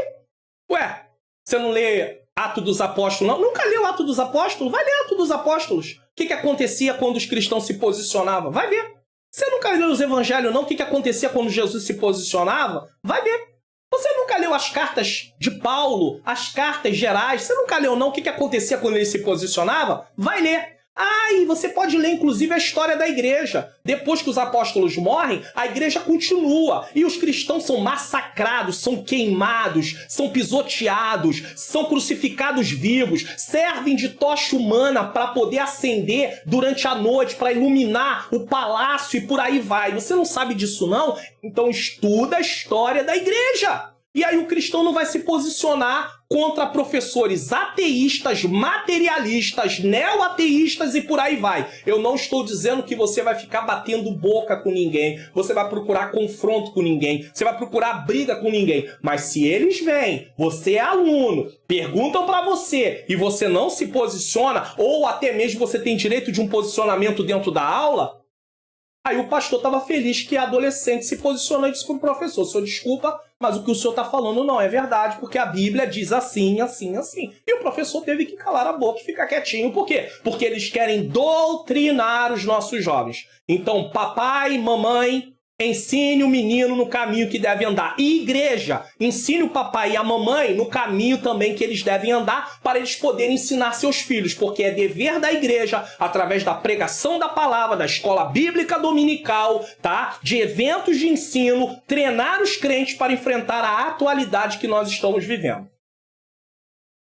Você não lê Atos dos Apóstolos, não? Nunca leu Atos dos Apóstolos? Vai ler Atos dos Apóstolos. O que acontecia quando os cristãos se posicionavam? Vai ver. Você nunca leu os evangelhos, não? O que acontecia quando Jesus se posicionava? Vai ver. Você nunca leu as cartas de Paulo, as cartas gerais? Você nunca leu, não? O que acontecia quando ele se posicionava? Vai ler. E você pode ler, inclusive, a história da igreja. Depois que os apóstolos morrem, a igreja continua. E os cristãos são massacrados, são queimados, são pisoteados, são crucificados vivos, servem de tocha humana para poder acender durante a noite, para iluminar o palácio e por aí vai. Você não sabe disso, não? Então estuda a história da igreja. E aí o cristão não vai se posicionar contra professores ateístas, materialistas, neo-ateístas e por aí vai. Eu não estou dizendo que você vai ficar batendo boca com ninguém, você vai procurar confronto com ninguém, você vai procurar briga com ninguém. Mas se eles vêm, você é aluno, perguntam para você e você não se posiciona, ou até mesmo você tem direito de um posicionamento dentro da aula, aí o pastor estava feliz que a adolescente se posicionou e disse para o professor, senhor, desculpa, mas o que o senhor está falando não é verdade, porque a Bíblia diz assim, assim, assim. E o professor teve que calar a boca e ficar quietinho. Por quê? Porque eles querem doutrinar os nossos jovens. Então, papai, mamãe, ensine o menino no caminho que deve andar. E igreja, ensine o papai e a mamãe no caminho também que eles devem andar para eles poderem ensinar seus filhos, porque é dever da igreja, através da pregação da palavra, da escola bíblica dominical, tá? De eventos de ensino, treinar os crentes para enfrentar a atualidade que nós estamos vivendo.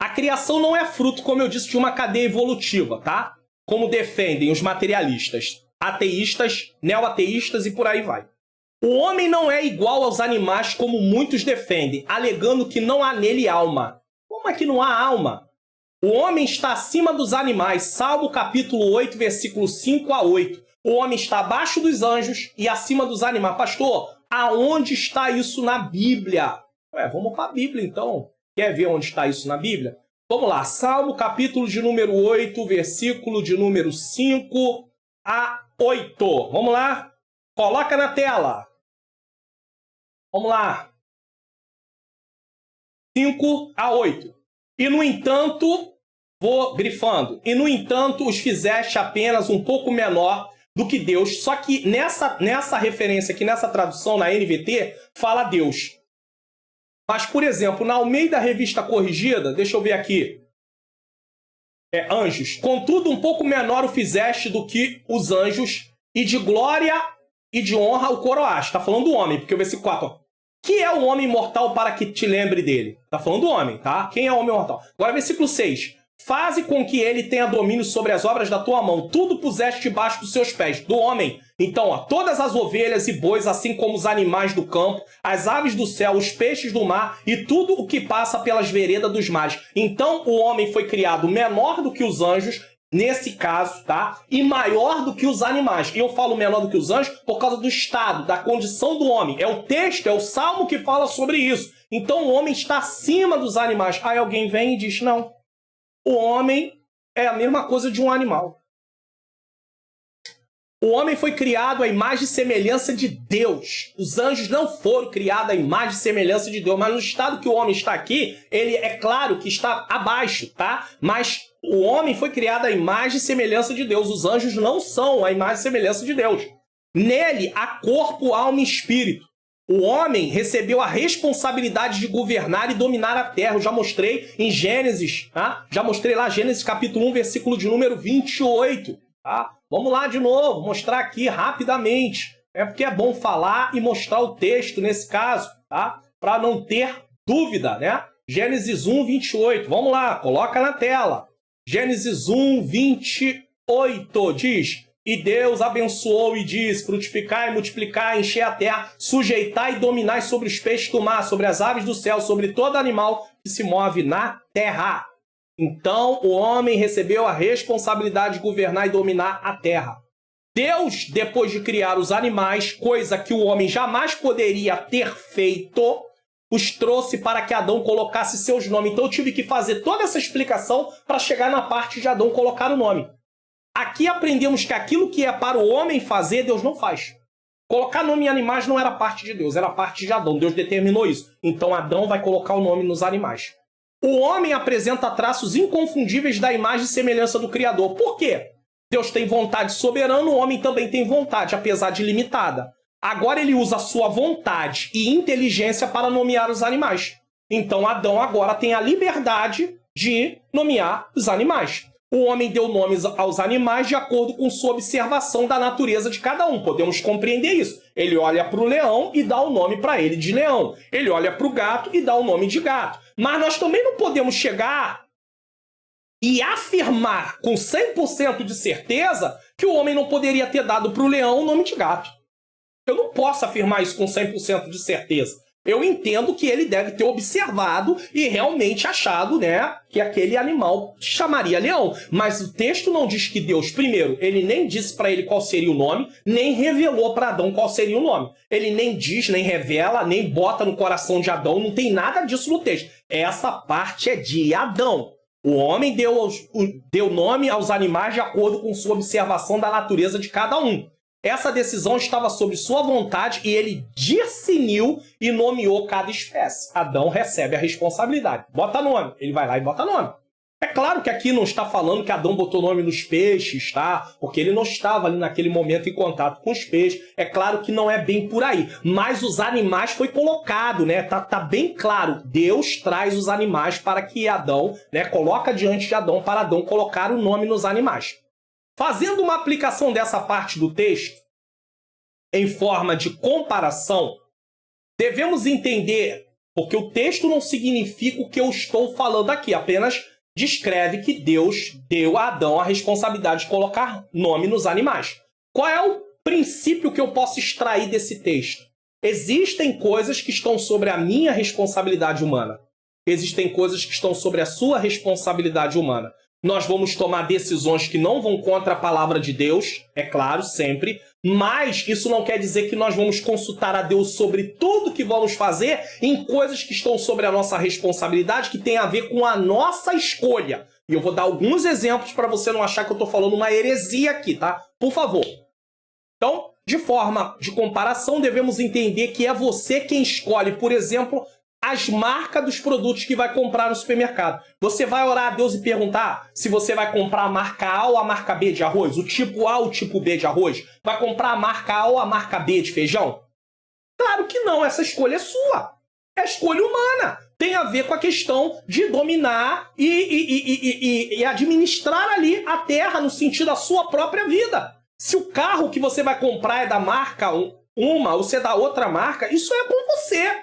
A criação não é fruto, como eu disse, de uma cadeia evolutiva, tá? Como defendem os materialistas, ateístas, neo-ateístas e por aí vai. O homem não é igual aos animais como muitos defendem, alegando que não há nele alma. Como é que não há alma? O homem está acima dos animais, Salmo capítulo 8, versículo 5 a 8. O homem está abaixo dos anjos e acima dos animais. Pastor, aonde está isso na Bíblia? Vamos para a Bíblia então. Quer ver onde está isso na Bíblia? Vamos lá, Salmo capítulo de número 8, versículo de número 5 a 8. Vamos lá? Coloca na tela. Vamos lá. 5 a 8. E, no entanto, vou grifando. E, no entanto, os fizeste apenas um pouco menor do que Deus. Só que nessa referência aqui, nessa tradução, na NVT, fala Deus. Mas, por exemplo, na Almeida Revista Corrigida, deixa eu ver aqui. Anjos. Contudo, um pouco menor o fizeste do que os anjos, e de glória e de honra o coroaste. Está falando do homem, porque o versículo 4, ó. Que é o homem mortal para que te lembre dele? Está falando do homem, tá? Quem é o homem mortal? Agora, versículo 6. Faze com que ele tenha domínio sobre as obras da tua mão. Tudo puseste debaixo dos seus pés. Do homem. Então, ó, todas as ovelhas e bois, assim como os animais do campo, as aves do céu, os peixes do mar e tudo o que passa pelas veredas dos mares. Então, o homem foi criado menor do que os anjos, nesse caso, tá? E maior do que os animais. E eu falo menor do que os anjos por causa do estado, da condição do homem. É o texto, é o Salmo que fala sobre isso. Então, o homem está acima dos animais. Aí alguém vem e diz, não. O homem é a mesma coisa de um animal. O homem foi criado à imagem e semelhança de Deus. Os anjos não foram criados à imagem e semelhança de Deus. Mas no estado que o homem está aqui, ele é claro que está abaixo, tá? Mas o homem foi criado à imagem e semelhança de Deus. Os anjos não são a imagem e semelhança de Deus. Nele há corpo, alma e espírito. O homem recebeu a responsabilidade de governar e dominar a terra. Eu já mostrei em Gênesis, tá? Já mostrei lá, Gênesis capítulo 1, versículo de número 28, tá? Vamos lá de novo, mostrar aqui rapidamente. É porque é bom falar e mostrar o texto nesse caso, tá? Para não ter dúvida, né? Gênesis 1, 28. Vamos lá, coloca na tela. Gênesis 1, 28 diz... E Deus abençoou e diz, frutificai e multiplicai, encher a terra, sujeitai e dominai sobre os peixes do mar, sobre as aves do céu, sobre todo animal que se move na terra. Então o homem recebeu a responsabilidade de governar e dominar a terra. Deus, depois de criar os animais, coisa que o homem jamais poderia ter feito, os trouxe para que Adão colocasse seus nomes. Então eu tive que fazer toda essa explicação para chegar na parte de Adão colocar o nome. Aqui aprendemos que aquilo que é para o homem fazer, Deus não faz. Colocar nome em animais não era parte de Deus, era parte de Adão. Deus determinou isso. Então Adão vai colocar o nome nos animais. O homem apresenta traços inconfundíveis da imagem e semelhança do Criador. Por quê? Deus tem vontade soberana, o homem também tem vontade, apesar de limitada. Agora ele usa a sua vontade e inteligência para nomear os animais. Então Adão agora tem a liberdade de nomear os animais. O homem deu nomes aos animais de acordo com sua observação da natureza de cada um. Podemos compreender isso. Ele olha para o leão e dá o nome para ele de leão. Ele olha para o gato e dá o nome de gato. Mas nós também não podemos chegar e afirmar com 100% de certeza que o homem não poderia ter dado para o leão o nome de gato. Eu não posso afirmar isso com 100% de certeza. Eu entendo que ele deve ter observado e realmente achado, né, que aquele animal chamaria leão. Mas o texto não diz que Deus, primeiro, ele nem disse para ele qual seria o nome, nem revelou para Adão qual seria o nome. Ele nem diz, nem revela, nem bota no coração de Adão, não tem nada disso no texto. Essa parte é de Adão. O homem deu nome aos animais de acordo com sua observação da natureza de cada um. Essa decisão estava sob sua vontade e ele discerniu e nomeou cada espécie. Adão recebe a responsabilidade. Bota nome. Ele vai lá e bota nome. É claro que aqui não está falando que Adão botou nome nos peixes, tá? Porque ele não estava ali naquele momento em contato com os peixes. É claro que não é bem por aí. Mas os animais foi colocado, né? Tá bem claro. Deus traz os animais para que Adão, né, coloca diante de Adão para Adão colocar o nome nos animais. Fazendo uma aplicação dessa parte do texto, em forma de comparação, devemos entender, porque o texto não significa o que eu estou falando aqui, apenas descreve que Deus deu a Adão a responsabilidade de colocar nome nos animais. Qual é o princípio que eu posso extrair desse texto? Existem coisas que estão sobre a minha responsabilidade humana. Existem coisas que estão sobre a sua responsabilidade humana. Nós vamos tomar decisões que não vão contra a palavra de Deus, é claro, sempre. Mas isso não quer dizer que nós vamos consultar a Deus sobre tudo que vamos fazer em coisas que estão sobre a nossa responsabilidade, que tem a ver com a nossa escolha. E eu vou dar alguns exemplos para você não achar que eu estou falando uma heresia aqui, tá? Por favor. Então, de forma de comparação, devemos entender que é você quem escolhe, por exemplo, as marcas dos produtos que vai comprar no supermercado. Você vai orar a Deus e perguntar se você vai comprar a marca A ou a marca B de arroz, o tipo A ou o tipo B de arroz? Vai comprar a marca A ou a marca B de feijão? Claro que não, essa escolha é sua. É a escolha humana. Tem a ver com a questão de dominar e administrar ali a terra no sentido da sua própria vida. Se o carro que você vai comprar é da marca uma ou se é da outra marca, isso é com você.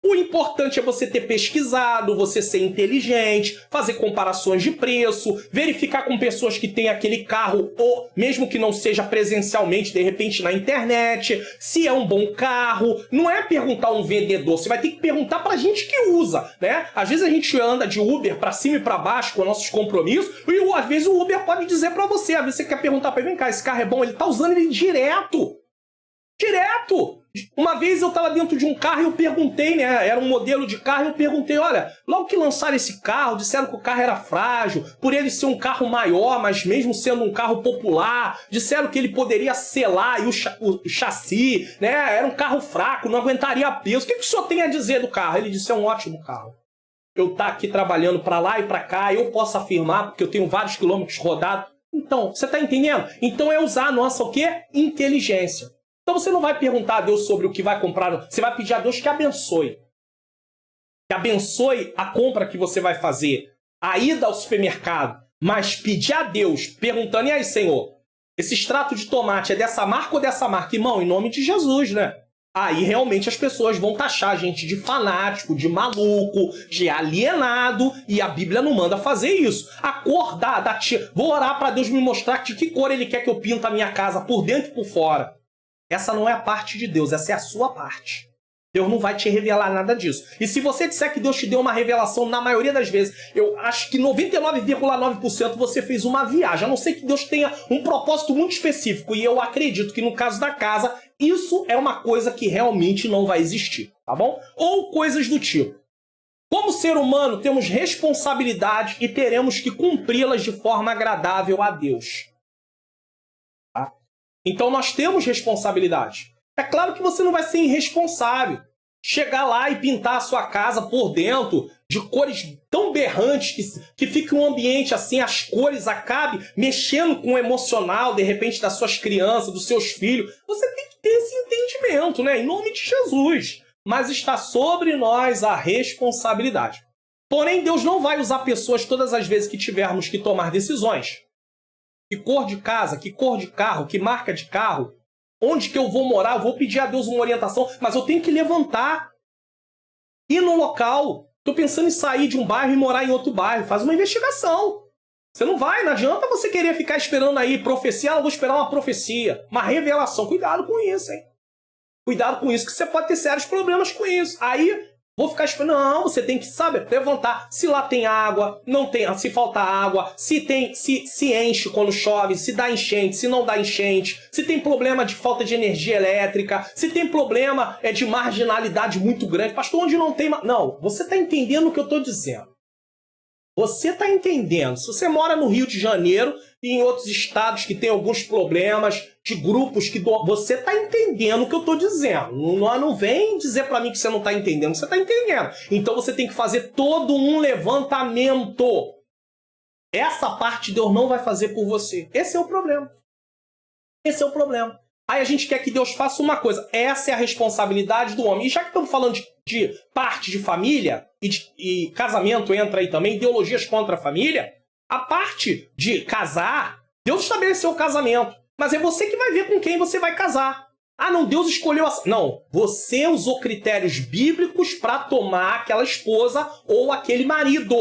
O importante é você ter pesquisado, você ser inteligente, fazer comparações de preço, verificar com pessoas que têm aquele carro, ou mesmo que não seja presencialmente, de repente na internet, se é um bom carro. Não é perguntar a um vendedor, você vai ter que perguntar pra gente que usa, né? Às vezes a gente anda de Uber pra cima e pra baixo com nossos compromissos, e às vezes o Uber pode dizer pra você, às vezes você quer perguntar pra ele, vem cá, esse carro é bom? Ele tá usando ele direto. Direto! Uma vez eu estava dentro de um carro e eu perguntei, né? Era um modelo de carro e eu perguntei, olha, logo que lançaram esse carro, disseram que o carro era frágil, por ele ser um carro maior, mas mesmo sendo um carro popular, disseram que ele poderia selar e o chassi, né? Era um carro fraco, não aguentaria peso. O que o senhor tem a dizer do carro? Ele disse, é um ótimo carro. Eu tá aqui trabalhando para lá e para cá, eu posso afirmar, porque eu tenho vários quilômetros rodados. Então, você tá entendendo? Então é usar a nossa, o quê? Inteligência. Então você não vai perguntar a Deus sobre o que vai comprar, você vai pedir a Deus que abençoe. Que abençoe a compra que você vai fazer, a ida ao supermercado, mas pedir a Deus, perguntando, e aí, Senhor, esse extrato de tomate é dessa marca ou dessa marca? Irmão, em nome de Jesus, né? Aí realmente as pessoas vão taxar a gente de fanático, de maluco, de alienado, e a Bíblia não manda fazer isso. A cor vou orar para Deus me mostrar de que cor Ele quer que eu pinta a minha casa, por dentro e por fora. Essa não é a parte de Deus, essa é a sua parte. Deus não vai te revelar nada disso. E se você disser que Deus te deu uma revelação, na maioria das vezes, eu acho que 99,9% você fez uma viagem. A não ser que Deus tenha um propósito muito específico. E eu acredito que no caso da casa, isso é uma coisa que realmente não vai existir, tá bom? Ou coisas do tipo. Como ser humano, temos responsabilidade e teremos que cumpri-las de forma agradável a Deus. Então nós temos responsabilidade. É claro que você não vai ser irresponsável. Chegar lá e pintar a sua casa por dentro de cores tão berrantes que fique um ambiente assim, as cores acabem mexendo com o emocional, de repente, das suas crianças, dos seus filhos. Você tem que ter esse entendimento, né? Em nome de Jesus. Mas está sobre nós a responsabilidade. Porém, Deus não vai usar pessoas todas as vezes que tivermos que tomar decisões. Que cor de casa, que cor de carro, que marca de carro, onde que eu vou morar, eu vou pedir a Deus uma orientação, mas eu tenho que levantar, ir no local. Estou pensando em sair de um bairro e morar em outro bairro, faz uma investigação. Você não adianta você querer ficar esperando aí profecia, eu vou esperar uma profecia, uma revelação. Cuidado com isso, hein? Cuidado com isso, que você pode ter sérios problemas com isso. Aí, vou ficar esperando. Não, você tem que, levantar. Se lá tem água, não tem, se falta água, se enche quando chove, se dá enchente, se não dá enchente, se tem problema de falta de energia elétrica, se tem problema de marginalidade muito grande. Pastor, onde não tem... Não, você está entendendo o que eu estou dizendo. Você está entendendo. Se você mora no Rio de Janeiro e em outros estados que tem alguns problemas de grupos que... Você está entendendo o que eu estou dizendo. Não vem dizer para mim que você não está entendendo. Você está entendendo. Então você tem que fazer todo um levantamento. Essa parte Deus não vai fazer por você. Esse é o problema. Esse é o problema. Aí a gente quer que Deus faça uma coisa. Essa é a responsabilidade do homem. E já que estamos falando de parte de família, e casamento entra aí também, ideologias contra a família, a parte de casar, Deus estabeleceu o casamento. Mas é você que vai ver com quem você vai casar. Ah, não, Deus escolheu assim. Não, você usou critérios bíblicos para tomar aquela esposa ou aquele marido.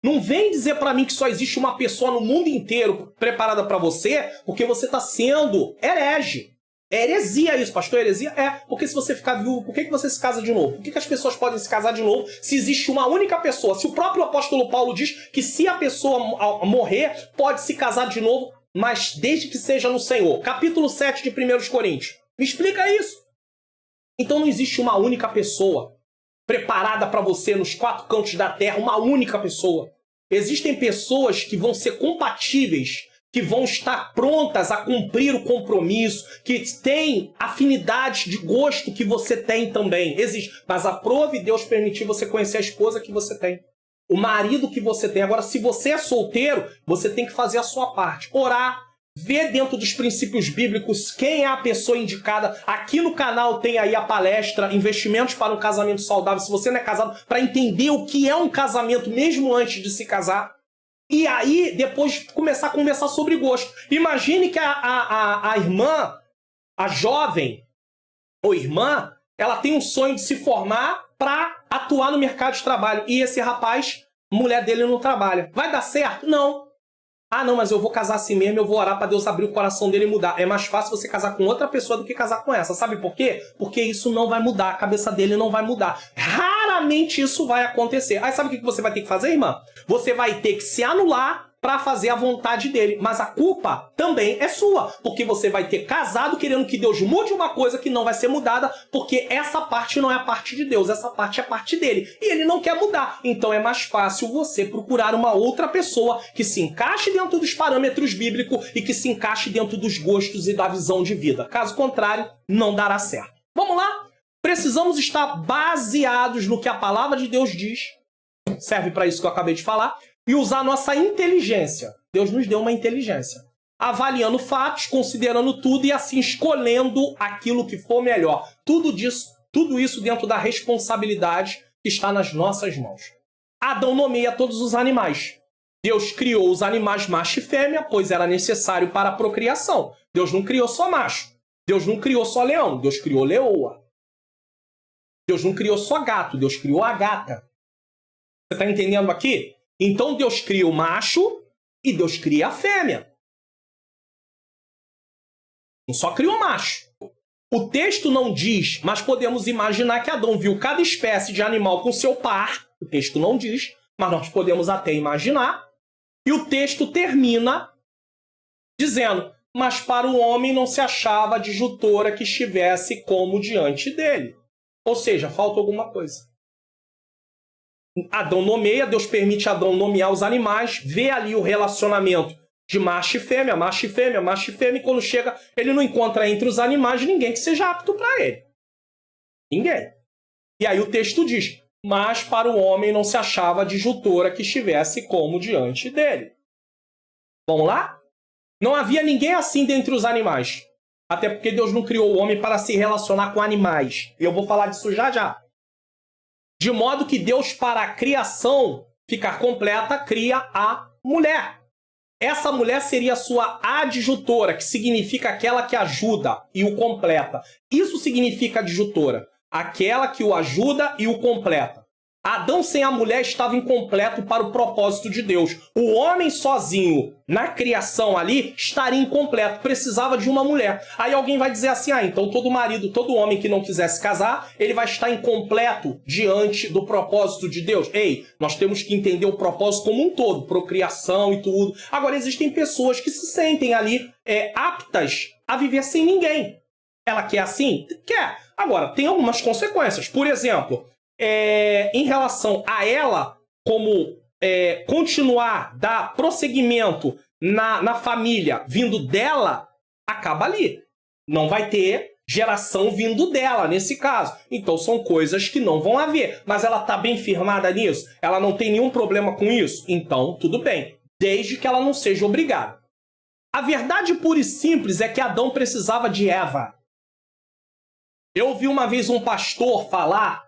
Não vem dizer para mim que só existe uma pessoa no mundo inteiro preparada para você, porque você está sendo herege. É heresia isso, pastor, heresia? É, porque se você ficar viúvo, por que você se casa de novo? Por que as pessoas podem se casar de novo se existe uma única pessoa? Se o próprio apóstolo Paulo diz que se a pessoa morrer, pode se casar de novo, mas desde que seja no Senhor. Capítulo 7 de 1 Coríntios. Me explica isso. Então não existe uma única pessoa preparada para você nos quatro cantos da terra, uma única pessoa. Existem pessoas que vão ser compatíveis, que vão estar prontas a cumprir o compromisso, que têm afinidade de gosto que você tem também. Existe. Mas aprove Deus permitir você conhecer a esposa que você tem. O marido que você tem. Agora, se você é solteiro, você tem que fazer a sua parte. Orar, ver dentro dos princípios bíblicos quem é a pessoa indicada. Aqui no canal tem aí a palestra Investimentos para um Casamento Saudável. Se você não é casado, para entender o que é um casamento mesmo antes de se casar. E aí, depois começar a conversar sobre gosto. Imagine que a irmã, a jovem ou irmã, ela tem um sonho de se formar para atuar no mercado de trabalho. E esse rapaz, a mulher dele não trabalha. Vai dar certo? Não. Ah, não, mas eu vou casar assim mesmo, eu vou orar para Deus abrir o coração dele e mudar. É mais fácil você casar com outra pessoa do que casar com essa. Sabe por quê? Porque isso não vai mudar, a cabeça dele não vai mudar. Raramente isso vai acontecer. Aí sabe o que você vai ter que fazer, irmã? Você vai ter que se anular para fazer a vontade dele. Mas a culpa também é sua, porque você vai ter casado querendo que Deus mude uma coisa que não vai ser mudada, porque essa parte não é a parte de Deus, essa parte é a parte dele. E ele não quer mudar. Então é mais fácil você procurar uma outra pessoa que se encaixe dentro dos parâmetros bíblicos e que se encaixe dentro dos gostos e da visão de vida. Caso contrário, não dará certo. Vamos lá? Precisamos estar baseados no que a palavra de Deus diz. Serve para isso que eu acabei de falar. E usar nossa inteligência. Deus nos deu uma inteligência. Avaliando fatos, considerando tudo e assim escolhendo aquilo que for melhor. Tudo isso dentro da responsabilidade que está nas nossas mãos. Adão nomeia todos os animais. Deus criou os animais macho e fêmea, pois era necessário para a procriação. Deus não criou só macho. Deus não criou só leão. Deus criou leoa. Deus não criou só gato. Deus criou a gata. Você está entendendo aqui? Então Deus cria o macho e Deus cria a fêmea. Não só cria o macho. O texto não diz, mas podemos imaginar que Adão viu cada espécie de animal com seu par. O texto não diz, mas nós podemos até imaginar. E o texto termina dizendo, mas para o homem não se achava adjutora que estivesse como diante dele. Ou seja, falta alguma coisa. Adão nomeia, Deus permite Adão nomear os animais, vê ali o relacionamento de macho e fêmea, macho e fêmea, macho e fêmea, e quando chega, ele não encontra entre os animais ninguém que seja apto para ele. Ninguém. E aí o texto diz, mas para o homem não se achava adjutora que estivesse como diante dele. Vamos lá? Não havia ninguém assim dentre os animais. Até porque Deus não criou o homem para se relacionar com animais. Eu vou falar disso já já. De modo que Deus, para a criação ficar completa, cria a mulher. Essa mulher seria a sua adjutora, que significa aquela que ajuda e o completa. Isso significa adjutora, aquela que o ajuda e o completa. Adão sem a mulher estava incompleto para o propósito de Deus. O homem sozinho, na criação ali, estaria incompleto. Precisava de uma mulher. Aí alguém vai dizer assim, então todo marido, todo homem que não quisesse casar, ele vai estar incompleto diante do propósito de Deus. Ei, nós temos que entender o propósito como um todo, procriação e tudo. Agora, existem pessoas que se sentem ali aptas a viver sem ninguém. Ela quer assim? Quer. Agora, tem algumas consequências. Por exemplo, em relação a ela, como continuar, dar prosseguimento na família vindo dela, acaba ali. Não vai ter geração vindo dela, nesse caso. Então são coisas que não vão haver. Mas ela está bem firmada nisso? Ela não tem nenhum problema com isso? Então, tudo bem. Desde que ela não seja obrigada. A verdade pura e simples é que Adão precisava de Eva. Eu ouvi uma vez um pastor falar,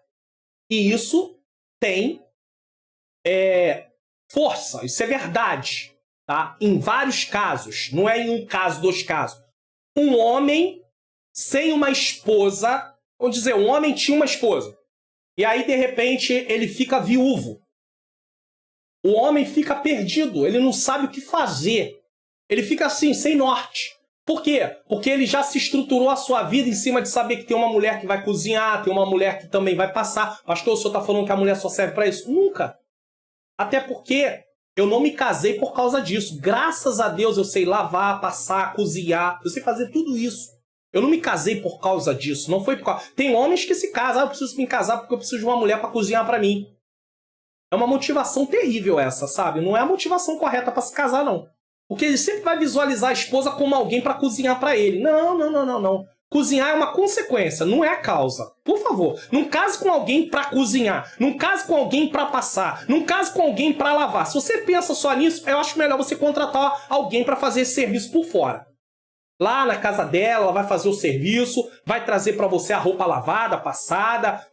e isso tem força, isso é verdade, tá? Em vários casos, não é em um caso, dois casos. Um homem sem uma esposa, vamos dizer, um homem tinha uma esposa, e aí de repente ele fica viúvo. O homem fica perdido, ele não sabe o que fazer. Ele fica assim, sem norte. Por quê? Porque ele já se estruturou a sua vida em cima de saber que tem uma mulher que vai cozinhar, tem uma mulher que também vai passar. Pastor, o senhor está falando que a mulher só serve para isso? Nunca. Até porque eu não me casei por causa disso. Graças a Deus eu sei lavar, passar, cozinhar. Eu sei fazer tudo isso. Eu não me casei por causa disso. Não foi por causa... Tem homens que se casam. Eu preciso me casar porque eu preciso de uma mulher para cozinhar para mim. É uma motivação terrível essa, sabe? Não é a motivação correta para se casar, não. Porque ele sempre vai visualizar a esposa como alguém para cozinhar para ele. Não. Cozinhar é uma consequência, não é a causa. Por favor, não case com alguém para cozinhar. Não case com alguém para passar. Não case com alguém para lavar. Se você pensa só nisso, eu acho melhor você contratar alguém para fazer esse serviço por fora. Lá na casa dela, ela vai fazer o serviço, vai trazer para você a roupa lavada, passada.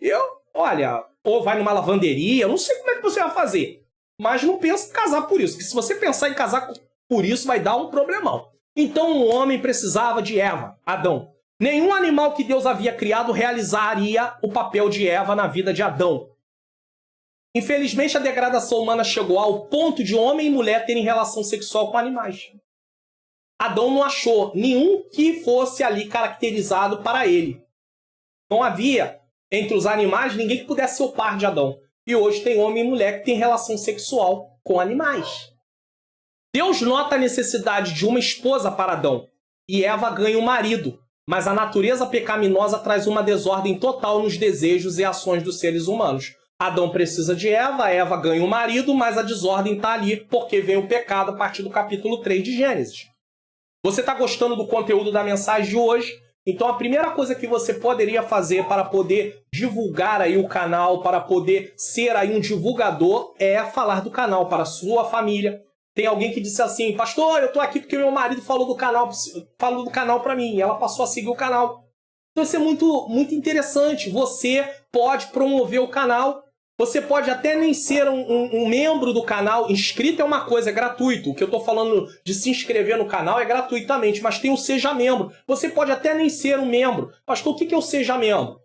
Olha, ou vai numa lavanderia, eu não sei como é que você vai fazer. Mas não pensa em casar por isso, porque se você pensar em casar por isso, vai dar um problemão. Então o homem precisava de Eva, Adão. Nenhum animal que Deus havia criado realizaria o papel de Eva na vida de Adão. Infelizmente, a degradação humana chegou ao ponto de homem e mulher terem relação sexual com animais. Adão não achou nenhum que fosse ali caracterizado para ele. Não havia, entre os animais, ninguém que pudesse ser o par de Adão. E hoje tem homem e mulher que têm relação sexual com animais. Deus nota a necessidade de uma esposa para Adão. E Eva ganha um marido. Mas a natureza pecaminosa traz uma desordem total nos desejos e ações dos seres humanos. Adão precisa de Eva, Eva ganha um marido, mas a desordem está ali porque vem o pecado a partir do capítulo 3 de Gênesis. Você está gostando do conteúdo da mensagem de hoje? Então a primeira coisa que você poderia fazer para poder divulgar aí o canal, para poder ser aí um divulgador, é falar do canal para a sua família. Tem alguém que disse assim, pastor, eu estou aqui porque meu marido falou do canal para mim, e ela passou a seguir o canal. Então isso é muito interessante. Você pode promover o canal. Você pode até nem ser um membro do canal. Inscrito é uma coisa, é gratuito. O que eu estou falando de se inscrever no canal é gratuitamente, mas tem o Seja Membro. Você pode até nem ser um membro. Pastor, o que é o Seja Membro?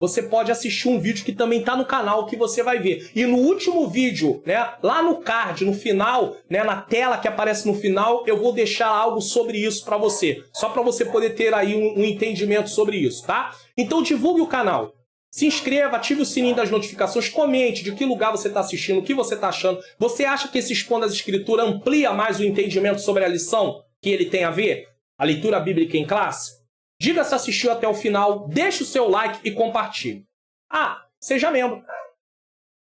Você pode assistir um vídeo que também está no canal que você vai ver. E no último vídeo, né, lá no card, no final, né, na tela que aparece no final, eu vou deixar algo sobre isso para você. Só para você poder ter aí um entendimento sobre isso, tá? Então divulgue o canal. Se inscreva, ative o sininho das notificações, comente de que lugar você está assistindo, o que você está achando. Você acha que esse Expondo as Escrituras amplia mais o entendimento sobre a lição que ele tem a ver? A leitura bíblica em classe? Diga se assistiu até o final, deixe o seu like e compartilhe. Seja membro.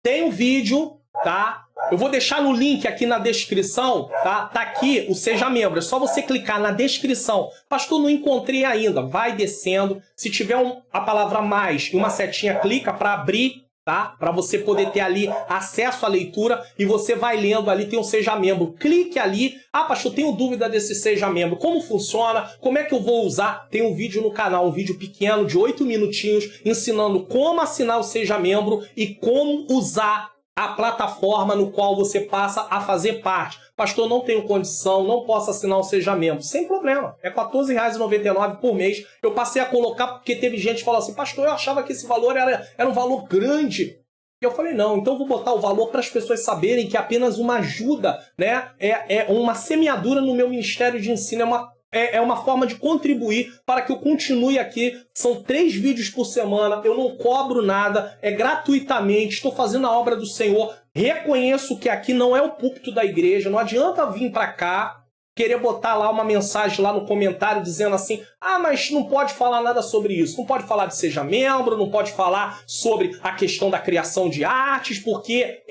Tem um vídeo, tá? Eu vou deixar no link aqui na descrição, tá? Tá aqui o Seja Membro. É só você clicar na descrição. Pastor, não encontrei ainda. Vai descendo. Se tiver a palavra mais e uma setinha, clica para abrir, tá? Para você poder ter ali acesso à leitura e você vai lendo ali, tem um Seja Membro. Clique ali. Pastor, tenho dúvida desse Seja Membro. Como funciona? Como é que eu vou usar? Tem um vídeo no canal, um vídeo pequeno de 8 minutinhos ensinando como assinar o Seja Membro e como usar a plataforma no qual você passa a fazer parte. Pastor, não tenho condição, não posso assinar o Seja Membro. Sem problema. É R$ 14,99 por mês. Eu passei a colocar porque teve gente que falou assim, pastor, eu achava que esse valor era um valor grande. E eu falei, não, então eu vou botar o valor para as pessoas saberem que é apenas uma ajuda, né? É uma semeadura no meu ministério de ensino, é uma forma de contribuir para que eu continue aqui. São 3 vídeos por semana, eu não cobro nada, é gratuitamente, estou fazendo a obra do Senhor. Reconheço que aqui não é o púlpito da igreja, não adianta vir para cá, querer botar lá uma mensagem lá no comentário dizendo assim, mas não pode falar nada sobre isso, não pode falar de Seja Membro, não pode falar sobre a questão da criação de artes, porque,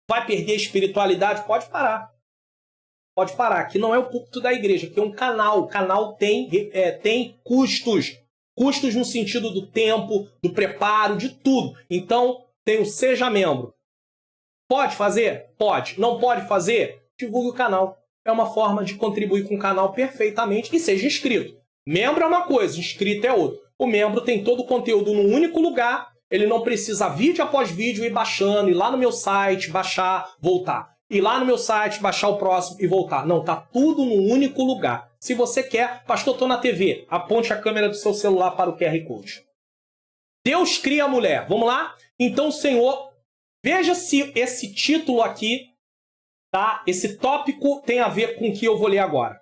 vai perder a espiritualidade, pode parar. Pode parar, aqui não é o púlpito da igreja, aqui é um canal. O canal tem custos. Custos no sentido do tempo, do preparo, de tudo. Então, tem o Seja Membro. Pode fazer? Pode. Não pode fazer? Divulgue o canal. É uma forma de contribuir com o canal perfeitamente e seja inscrito. Membro é uma coisa, inscrito é outra. O membro tem todo o conteúdo num único lugar, ele não precisa vídeo após vídeo ir baixando, ir lá no meu site, baixar, voltar. Ir lá no meu site, baixar o próximo e voltar. Não, tá tudo num único lugar. Se você quer, pastor, tô na TV, aponte a câmera do seu celular para o QR Code. Deus cria a mulher. Vamos lá? Então, Senhor, veja se esse título aqui, tá? Esse tópico tem a ver com o que eu vou ler agora.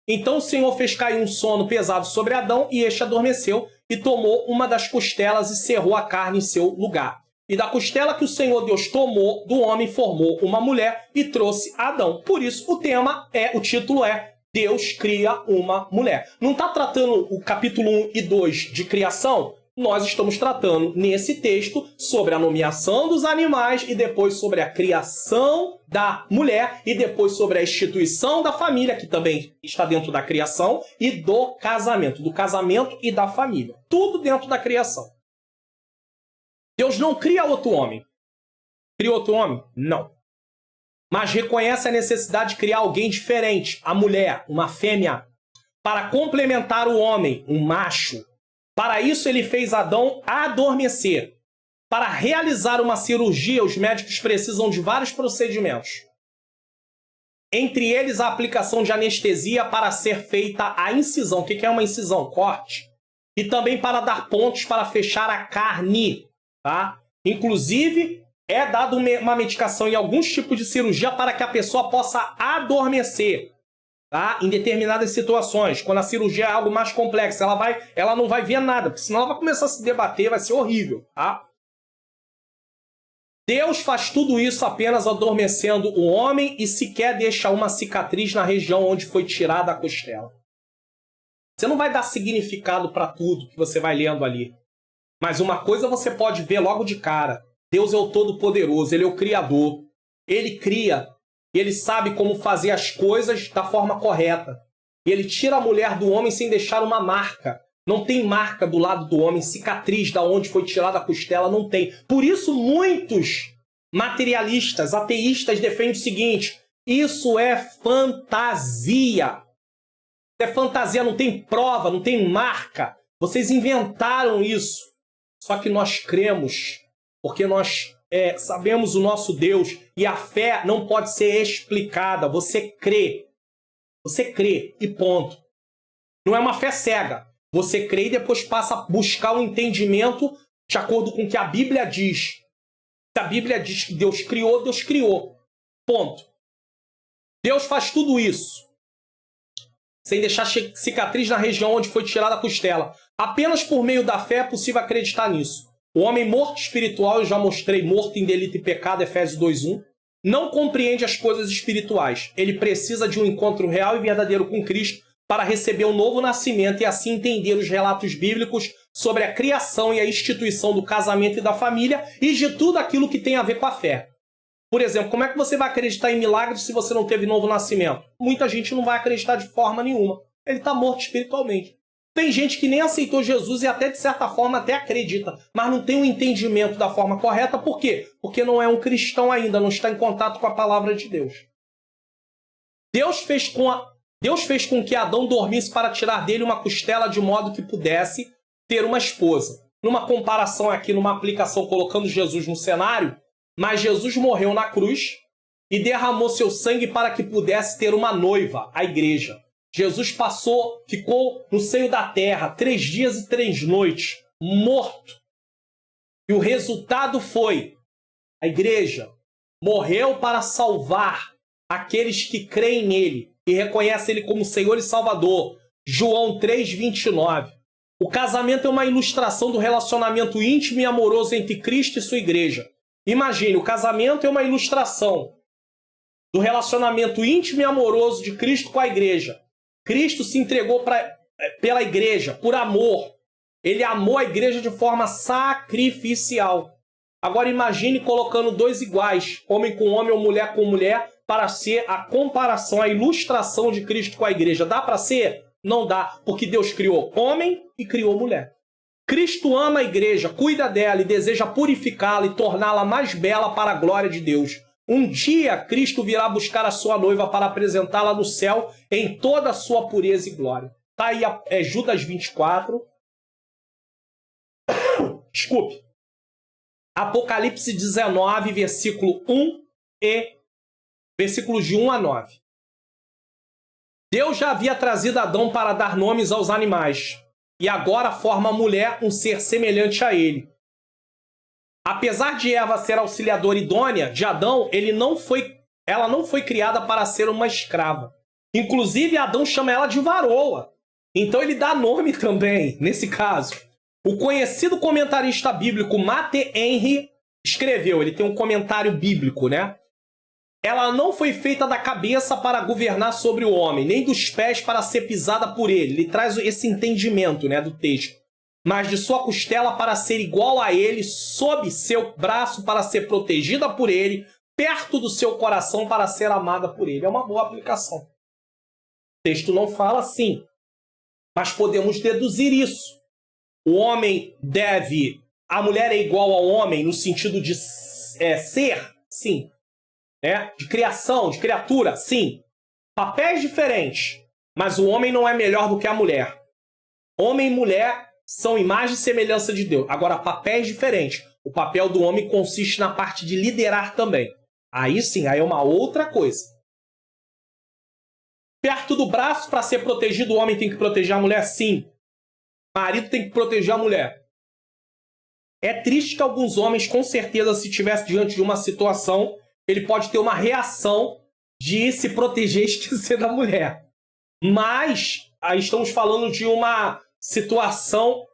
Então o Senhor fez cair um sono pesado sobre Adão e este adormeceu e tomou uma das costelas e cerrou a carne em seu lugar. E da costela que o Senhor Deus tomou do homem, formou uma mulher e trouxe Adão. Por isso, o título é Deus cria uma mulher. Não está tratando o capítulo 1 e 2 de criação? Nós estamos tratando, nesse texto, sobre a nomeação dos animais e depois sobre a criação da mulher e depois sobre a instituição da família, que também está dentro da criação, e do casamento e da família. Tudo dentro da criação. Deus não cria outro homem. Cria outro homem? Não. Mas reconhece a necessidade de criar alguém diferente, a mulher, uma fêmea, para complementar o homem, um macho. Para isso ele fez Adão adormecer. Para realizar uma cirurgia, os médicos precisam de vários procedimentos. Entre eles, a aplicação de anestesia para ser feita a incisão. O que é uma incisão? Corte. E também para dar pontos para fechar a carne. Tá? Inclusive, é dada uma medicação em alguns tipos de cirurgia para que a pessoa possa adormecer. Tá? Em determinadas situações, quando a cirurgia é algo mais complexo, ela não vai ver nada, porque senão ela vai começar a se debater, vai ser horrível. Tá? Deus faz tudo isso apenas adormecendo o homem e sequer deixa uma cicatriz na região onde foi tirada a costela. Você não vai dar significado para tudo que você vai lendo ali. Mas uma coisa você pode ver logo de cara. Deus é o Todo-Poderoso, Ele é o Criador. Ele cria. E ele sabe como fazer as coisas da forma correta. E ele tira a mulher do homem sem deixar uma marca. Não tem marca do lado do homem, cicatriz da onde foi tirada a costela, não tem. Por isso muitos materialistas, ateístas defendem o seguinte: isso é fantasia. É fantasia, não tem prova, não tem marca. Vocês inventaram isso. Só que nós cremos, porque nós sabemos o nosso Deus, e a fé não pode ser explicada. Você crê e ponto. Não é uma fé cega. Você crê e depois passa a buscar um entendimento de acordo com o que a Bíblia diz. Se a Bíblia diz que Deus criou. Ponto. Deus faz tudo isso sem deixar cicatriz na região onde foi tirada a costela. Apenas por meio da fé é possível acreditar nisso. O homem morto espiritual, eu já mostrei, morto em delito e pecado, Efésios 2:1, não compreende as coisas espirituais. Ele precisa de um encontro real e verdadeiro com Cristo para receber um novo nascimento e assim entender os relatos bíblicos sobre a criação e a instituição do casamento e da família e de tudo aquilo que tem a ver com a fé. Por exemplo, como é que você vai acreditar em milagres se você não teve novo nascimento? Muita gente não vai acreditar de forma nenhuma. Ele está morto espiritualmente. Tem gente que nem aceitou Jesus e até, de certa forma, até acredita, mas não tem um entendimento da forma correta. Por quê? Porque não é um cristão ainda, não está em contato com a palavra de Deus. Deus fez com que Adão dormisse para tirar dele uma costela de modo que pudesse ter uma esposa. Numa comparação aqui, numa aplicação, colocando Jesus no cenário, mas Jesus morreu na cruz e derramou seu sangue para que pudesse ter uma noiva, a igreja. Jesus ficou no seio da terra 3 dias e 3 noites, morto. E o resultado foi: a igreja morreu para salvar aqueles que creem nele e reconhecem ele como Senhor e Salvador. João 3:29. O casamento é uma ilustração do relacionamento íntimo e amoroso entre Cristo e sua igreja. Imagine, o casamento é uma ilustração do relacionamento íntimo e amoroso de Cristo com a igreja. Cristo se entregou pela igreja, por amor. Ele amou a igreja de forma sacrificial. Agora imagine colocando dois iguais, homem com homem ou mulher com mulher, para ser a comparação, a ilustração de Cristo com a igreja. Dá para ser? Não dá, porque Deus criou homem e criou mulher. Cristo ama a igreja, cuida dela e deseja purificá-la e torná-la mais bela para a glória de Deus. Um dia, Cristo virá buscar a sua noiva para apresentá-la no céu em toda a sua pureza e glória. Está aí Judas 24. Desculpe. Apocalipse 19, versículo 1 e versículos de 1 a 9. Deus já havia trazido Adão para dar nomes aos animais, e agora forma a mulher um ser semelhante a ele. Apesar de Eva ser auxiliadora idônea de Adão, ela não foi criada para ser uma escrava. Inclusive, Adão chama ela de varoa. Então ele dá nome também, nesse caso. O conhecido comentarista bíblico Matt Henry escreveu, ele tem um comentário bíblico, né? Ela não foi feita da cabeça para governar sobre o homem, nem dos pés para ser pisada por ele. Ele traz esse entendimento, né, do texto. mas de sua costela para ser igual a ele, sob seu braço para ser protegida por ele, perto do seu coração para ser amada por ele. É uma boa aplicação. O texto não fala assim, mas podemos deduzir isso. O homem deve... A mulher é igual ao homem no sentido de ser? Sim. De criação, de criatura? Sim. Papéis diferentes, mas o homem não é melhor do que a mulher. Homem e mulher são imagem e semelhança de Deus. Agora, papéis diferentes. O papel do homem consiste na parte de liderar também. Aí sim, aí é uma outra coisa. Perto do braço, para ser protegido, o homem tem que proteger a mulher? Sim. O marido tem que proteger a mulher. É triste que alguns homens, com certeza, se estivesse diante de uma situação, ele pode ter uma reação de se proteger e esquecer da mulher. Mas aí estamos falando de uma situação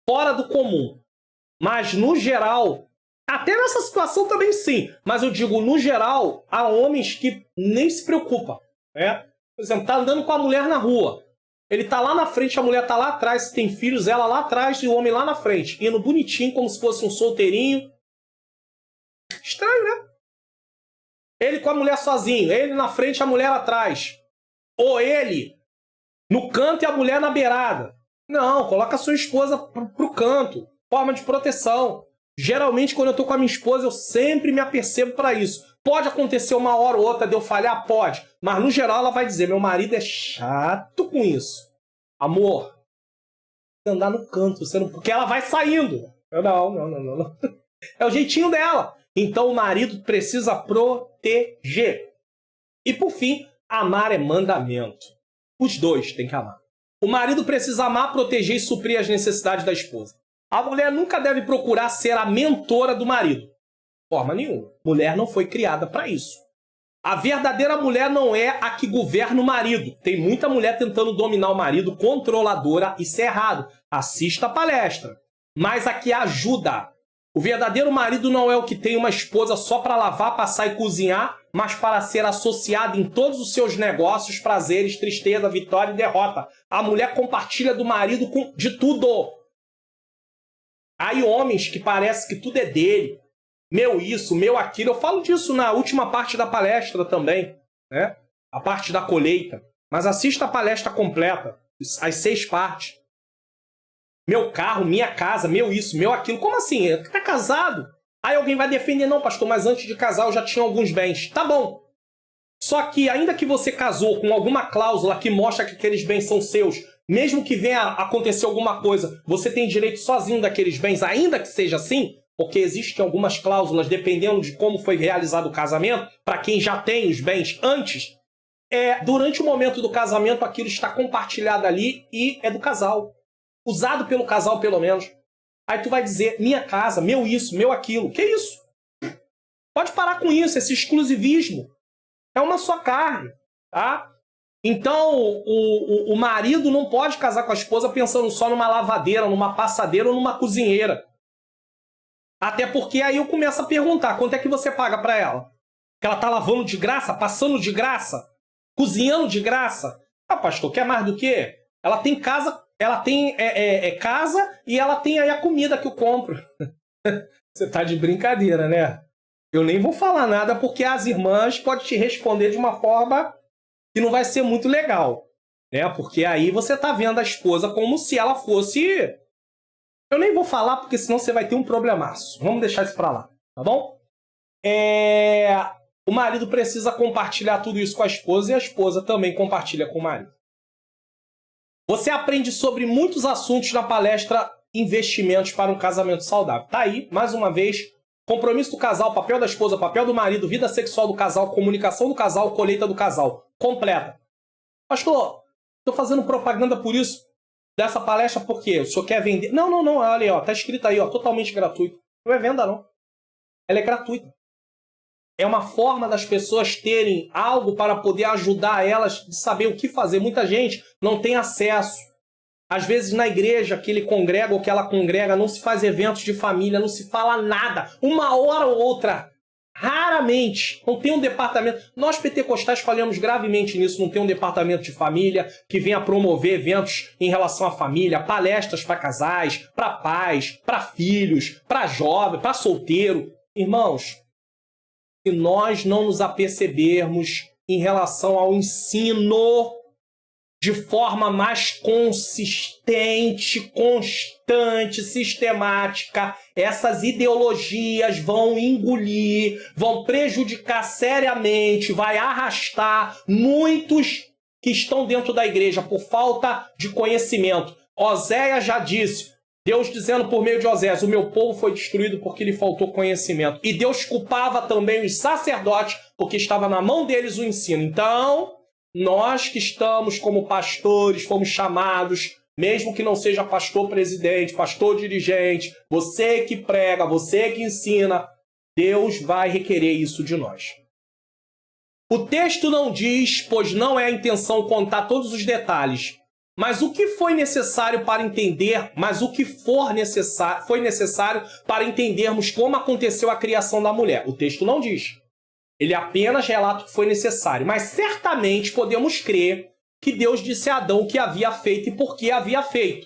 fora do comum. Mas, no geral, até nessa situação também sim, mas eu digo, no geral, há homens que nem se preocupam. Por exemplo, tá andando com a mulher na rua. Ele tá lá na frente, a mulher tá lá atrás, tem filhos, ela lá atrás e o homem lá na frente. Indo bonitinho, como se fosse um solteirinho. Estranho, né? Ele com a mulher sozinho, ele na frente, a mulher atrás. Ou ele no canto e a mulher na beirada. Não, coloca a sua esposa pro canto. Forma de proteção. Geralmente, quando eu tô com a minha esposa, eu sempre me apercebo para isso. Pode acontecer uma hora ou outra de eu falhar? Pode. Mas, no geral, ela vai dizer, meu marido é chato com isso. Amor, andar no canto, porque ela vai saindo. Não. É o jeitinho dela. Então, o marido precisa proteger. E, por fim, amar é mandamento. Os dois têm que amar. O marido precisa amar, proteger e suprir as necessidades da esposa. A mulher nunca deve procurar ser a mentora do marido. De forma nenhuma. Mulher não foi criada para isso. A verdadeira mulher não é a que governa o marido. Tem muita mulher tentando dominar o marido, controladora, isso é errado. Assista a palestra. Mas a que ajuda. O verdadeiro marido não é o que tem uma esposa só para lavar, passar e cozinhar, mas para ser associado em todos os seus negócios, prazeres, tristeza, vitória e derrota. A mulher compartilha do marido de tudo. Aí homens que parece que tudo é dele. Meu isso, meu aquilo. Eu falo disso na última parte da palestra também, né? A parte da colheita. Mas assista a palestra completa. As 6 partes. Meu carro, minha casa, meu isso, meu aquilo. Como assim? Tá casado? Aí alguém vai defender. Não, pastor, mas antes de casar eu já tinha alguns bens. Tá bom. Só que ainda que você casou com alguma cláusula que mostra que aqueles bens são seus, mesmo que venha a acontecer alguma coisa, você tem direito sozinho daqueles bens, ainda que seja assim, porque existem algumas cláusulas, dependendo de como foi realizado o casamento, para quem já tem os bens antes, durante o momento do casamento aquilo está compartilhado ali e é do casal. Usado pelo casal, pelo menos. Aí tu vai dizer, minha casa, meu isso, meu aquilo. Que isso? Pode parar com isso, esse exclusivismo. É uma só carne, tá? Então, o marido não pode casar com a esposa pensando só numa lavadeira, numa passadeira ou numa cozinheira. Até porque aí eu começo a perguntar, quanto é que você paga para ela? Que ela tá lavando de graça, passando de graça, cozinhando de graça? Ah, pastor, quer mais do que? Ela tem casa, ela tem casa e ela tem aí a comida que eu compro. Você tá de brincadeira, né? Eu nem vou falar nada porque as irmãs podem te responder de uma forma que não vai ser muito legal, né? Porque aí você tá vendo a esposa como se ela fosse... Eu nem vou falar porque senão você vai ter um problemaço. Vamos deixar isso pra lá, tá bom? O marido precisa compartilhar tudo isso com a esposa e a esposa também compartilha com o marido. Você aprende sobre muitos assuntos na palestra Investimentos para um Casamento Saudável. Tá aí, mais uma vez, compromisso do casal, papel da esposa, papel do marido, vida sexual do casal, comunicação do casal, colheita do casal. Completa. Pastor, estou fazendo propaganda por isso, dessa palestra, por quê? O senhor quer vender? Não, olha aí, ó, tá escrito aí, ó, totalmente gratuito. Não é venda, não. Ela é gratuita. É uma forma das pessoas terem algo para poder ajudar elas de saber o que fazer. Muita gente não tem acesso. Às vezes na igreja que ele congrega ou que ela congrega não se faz eventos de família, não se fala nada. Uma hora ou outra Raramente. Não tem um departamento. Nós pentecostais falhamos gravemente nisso. Não tem um departamento de família que venha promover eventos em relação à família, palestras para casais, para pais, para filhos, para jovem, para solteiro. Irmãos, se nós não nos apercebermos em relação ao ensino de forma mais consistente, constante, sistemática, essas ideologias vão engolir, vão prejudicar seriamente, vai arrastar muitos que estão dentro da igreja por falta de conhecimento. Oséias já disse, Deus dizendo por meio de Oséias, o meu povo foi destruído porque lhe faltou conhecimento. E Deus culpava também os sacerdotes porque estava na mão deles o ensino. Então, nós que estamos como pastores, fomos chamados, mesmo que não seja pastor presidente, pastor dirigente, você que prega, você que ensina, Deus vai requerer isso de nós. O texto não diz, pois não é a intenção contar todos os detalhes, mas o que foi necessário para entender, foi necessário para entendermos como aconteceu a criação da mulher. O texto não diz. Ele apenas relata o que foi necessário. Mas certamente podemos crer que Deus disse a Adão o que havia feito e por que havia feito.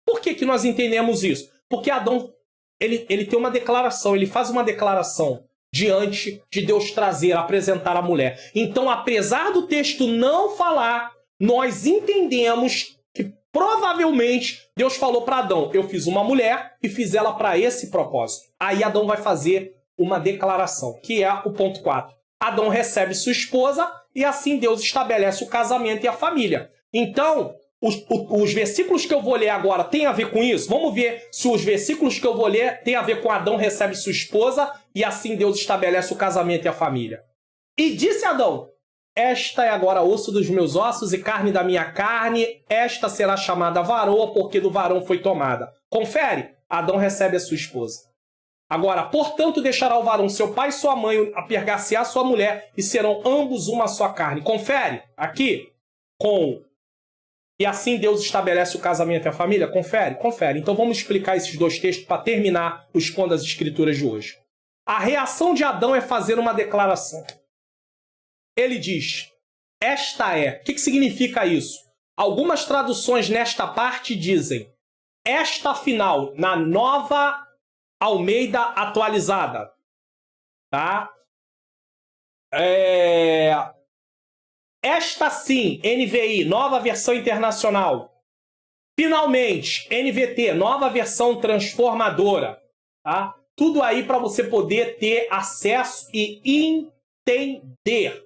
Por que nós entendemos isso? Porque Adão ele tem uma declaração, ele faz uma declaração diante de Deus apresentar a mulher. Então, apesar do texto não falar, nós entendemos que provavelmente Deus falou para Adão, eu fiz uma mulher e fiz ela para esse propósito. Aí Adão vai fazer uma declaração, que é o ponto 4. Adão recebe sua esposa e assim Deus estabelece o casamento e a família. Então, os versículos que eu vou ler agora têm a ver com isso? Vamos ver se os versículos que eu vou ler têm a ver com Adão recebe sua esposa e assim Deus estabelece o casamento e a família. E disse Adão, esta é agora osso dos meus ossos e carne da minha carne, esta será chamada varoa porque do varão foi tomada. Confere, Adão recebe a sua esposa. Agora, portanto, deixará o varão seu pai e sua mãe, apergar-se-á sua mulher, e serão ambos uma só carne. Confere, aqui, e assim Deus estabelece o casamento e a família? Confere, confere. Então vamos explicar esses dois textos para terminar o Expondo as Escrituras de hoje. A reação de Adão é fazer uma declaração. Ele diz, esta é. O que significa isso? Algumas traduções nesta parte dizem, esta afinal, na Nova Almeida atualizada, tá? Esta sim, NVI, nova versão internacional. Finalmente, NVT, nova versão transformadora, tá? Tudo aí para você poder ter acesso e entender.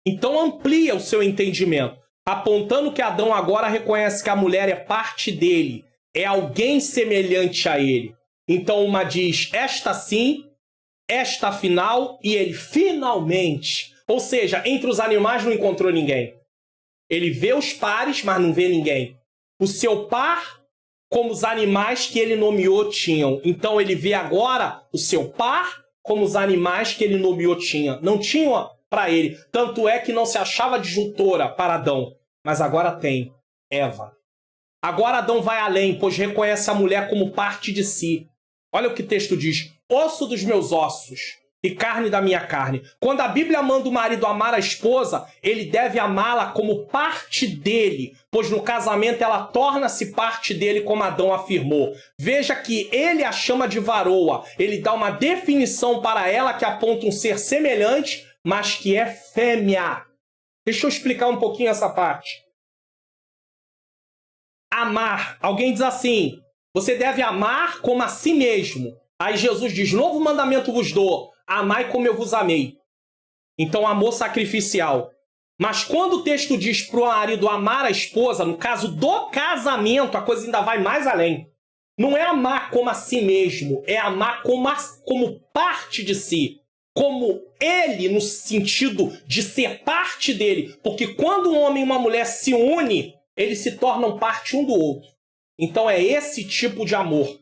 Então amplia o seu entendimento, apontando que Adão agora reconhece que a mulher é parte dele, é alguém semelhante a ele. Então uma diz, esta sim, esta afinal, e ele finalmente. Ou seja, entre os animais não encontrou ninguém. Ele vê os pares, mas não vê ninguém. O seu par, como os animais que ele nomeou tinham. Então ele vê agora o seu par, como os animais que ele nomeou tinham. Não tinham para ele. Tanto é que não se achava disjuntora para Adão. Mas agora tem Eva. Agora Adão vai além, pois reconhece a mulher como parte de si. Olha o que o texto diz. Osso dos meus ossos e carne da minha carne. Quando a Bíblia manda o marido amar a esposa, ele deve amá-la como parte dele, pois no casamento ela torna-se parte dele, como Adão afirmou. Veja que ele a chama de varoa. Ele dá uma definição para ela que aponta um ser semelhante, mas que é fêmea. Deixa eu explicar um pouquinho essa parte. Amar. Alguém diz assim, você deve amar como a si mesmo. Aí Jesus diz, novo mandamento vos dou, amai como eu vos amei. Então, amor sacrificial. Mas quando o texto diz para o marido amar a esposa, no caso do casamento, a coisa ainda vai mais além. Não é amar como a si mesmo, é amar como parte de si. Como ele, no sentido de ser parte dele. Porque quando um homem e uma mulher se unem, eles se tornam parte um do outro. Então é esse tipo de amor.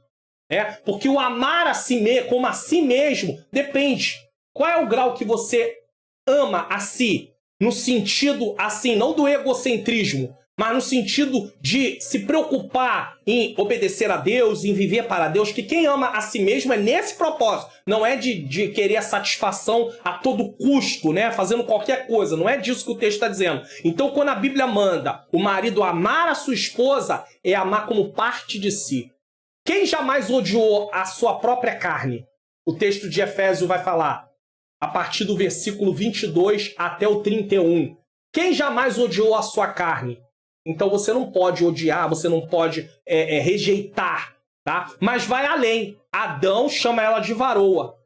Porque o amar a si mesmo, como a si mesmo, depende. Qual é o grau que você ama a si? No sentido, assim, não do egocentrismo, mas no sentido de se preocupar em obedecer a Deus, em viver para Deus, que quem ama a si mesmo é nesse propósito, não é de querer a satisfação a todo custo, né? Fazendo qualquer coisa, não é disso que o texto está dizendo. Então, quando a Bíblia manda o marido amar a sua esposa, é amar como parte de si. Quem jamais odiou a sua própria carne? O texto de Efésios vai falar, a partir do versículo 22 até o 31. Quem jamais odiou a sua carne? Então você não pode odiar, você não pode rejeitar, tá? Mas vai além. Adão chama ela de varoa.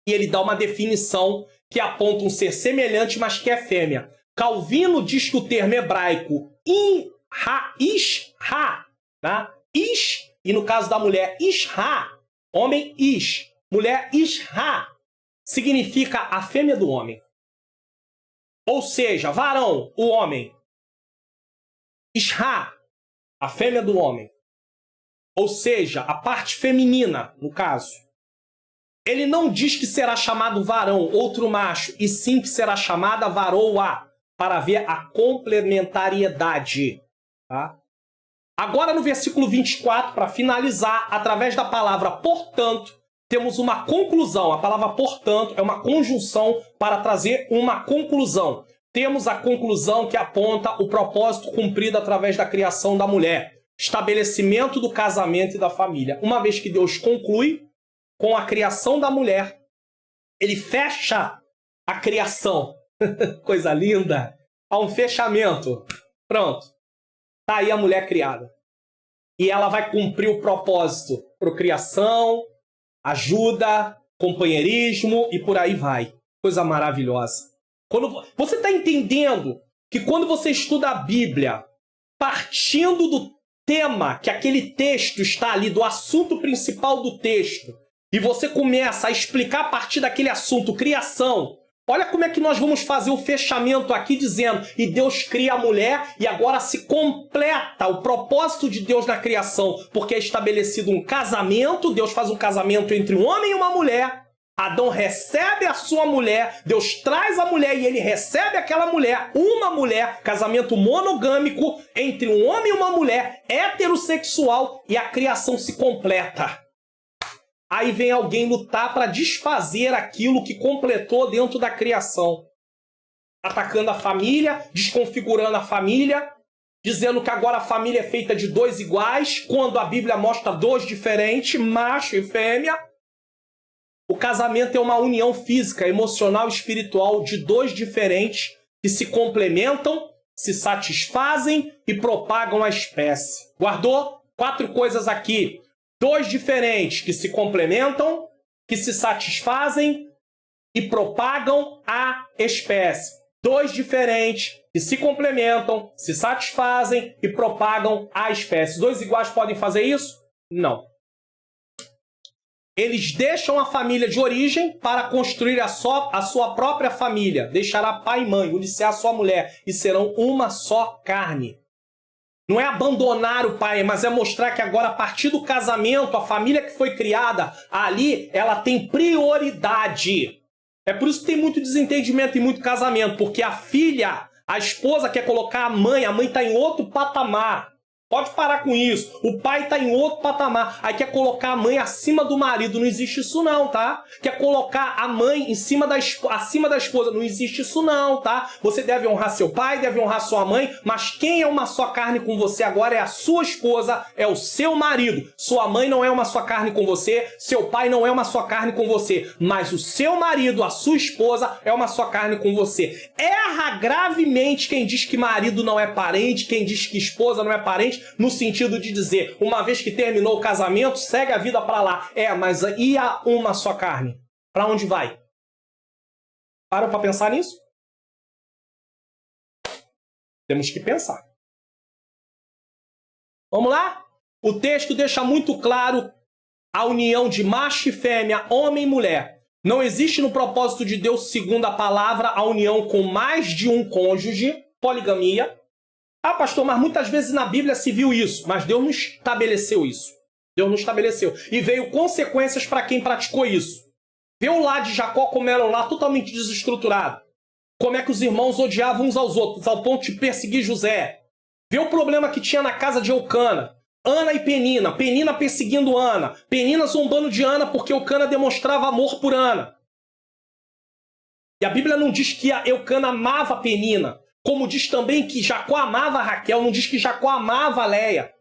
E ele dá uma definição que aponta um ser semelhante, mas que é fêmea. Calvino diz que o termo hebraico isha, tá? Ish, e no caso da mulher, isha, homem ish, mulher isha, significa a fêmea do homem. Ou seja, varão, o homem. Isha, a fêmea do homem. Ou seja, a parte feminina, no caso. Ele não diz que será chamado varão, outro macho, e sim que será chamada varoa, para ver a complementariedade. Tá? Agora no versículo 24, para finalizar, através da palavra portanto, temos uma conclusão. A palavra portanto é uma conjunção para trazer uma conclusão. Temos a conclusão que aponta o propósito cumprido através da criação da mulher. Estabelecimento do casamento e da família. Uma vez que Deus conclui com a criação da mulher, ele fecha a criação. Coisa linda. Há um fechamento. Pronto. Está aí a mulher criada. E ela vai cumprir o propósito. Procriação, ajuda, companheirismo e por aí vai. Coisa maravilhosa. Você está entendendo que quando você estuda a Bíblia, partindo do tema que aquele texto está ali, do assunto principal do texto, e você começa a explicar a partir daquele assunto, criação, olha como é que nós vamos fazer o fechamento aqui dizendo, e Deus cria a mulher e agora se completa o propósito de Deus na criação, porque é estabelecido um casamento, Deus faz um casamento entre um homem e uma mulher, Adão recebe a sua mulher, Deus traz a mulher e ele recebe aquela mulher, uma mulher, casamento monogâmico entre um homem e uma mulher, heterossexual, e a criação se completa. Aí vem alguém lutar para desfazer aquilo que completou dentro da criação. Atacando a família, desconfigurando a família, dizendo que agora a família é feita de dois iguais, quando a Bíblia mostra dois diferentes, macho e fêmea. O casamento é uma união física, emocional e espiritual de dois diferentes que se complementam, se satisfazem e propagam a espécie. Guardou? 4 coisas aqui. Dois diferentes que se complementam, que se satisfazem e propagam a espécie. Dois diferentes que se complementam, se satisfazem e propagam a espécie. Dois iguais podem fazer isso? Não. Eles deixam a família de origem para construir a sua própria família. Deixará pai e mãe, uniciar sua mulher e serão uma só carne. Não é abandonar o pai, mas é mostrar que agora, a partir do casamento, a família que foi criada ali, ela tem prioridade. É por isso que tem muito desentendimento e muito casamento, porque a filha, a esposa quer colocar a mãe está em outro patamar. Pode parar com isso. O pai está em outro patamar. Aí quer colocar a mãe acima do marido. Não existe isso não, tá? Quer colocar a mãe acima da esposa. Não existe isso não, tá? Você deve honrar seu pai, deve honrar sua mãe, mas quem é uma só carne com você agora é a sua esposa, é o seu marido. Sua mãe não é uma só carne com você, seu pai não é uma só carne com você, mas o seu marido, a sua esposa, é uma só carne com você. Erra gravemente quem diz que marido não é parente, quem diz que esposa não é parente, no sentido de dizer, uma vez que terminou o casamento, segue a vida para lá. Mas e a uma só carne? Para onde vai? Parou para pensar nisso? Temos que pensar. Vamos lá? O texto deixa muito claro a união de macho e fêmea, homem e mulher. Não existe no propósito de Deus, segundo a palavra, a união com mais de um cônjuge, poligamia. Ah, pastor, mas muitas vezes na Bíblia se viu isso, mas Deus não estabeleceu isso. Deus não estabeleceu. E veio consequências para quem praticou isso. Vê o lar de Jacó como era um lar totalmente desestruturado. Como é que os irmãos odiavam uns aos outros, ao ponto de perseguir José. Vê o problema que tinha na casa de Eucana. Ana e Penina. Penina perseguindo Ana. Penina zombando de Ana porque Eucana demonstrava amor por Ana. E a Bíblia não diz que a Eucana amava Penina. Como diz também que Jacó amava Raquel. Não diz que Jacó amava Léia.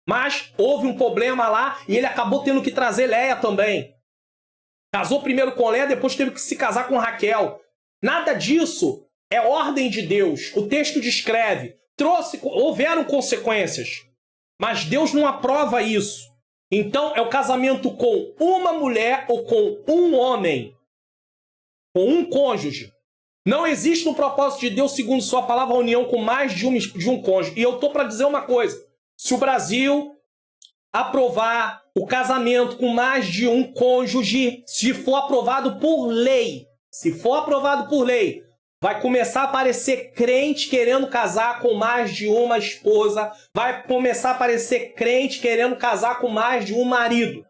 Mas houve um problema lá e ele acabou tendo que trazer Léia também. Casou primeiro com Léia, depois teve que se casar com Raquel. Nada disso é ordem de Deus. O texto descreve. Houveram consequências. Mas Deus não aprova isso. Então é o casamento com uma mulher ou com um homem. Com um cônjuge. Não existe no propósito de Deus, segundo sua palavra, a união com mais de um cônjuge. E eu estou para dizer uma coisa. Se o Brasil aprovar o casamento com mais de um cônjuge, se for aprovado por lei, vai começar a aparecer crente querendo casar com mais de uma esposa, vai começar a aparecer crente querendo casar com mais de um marido.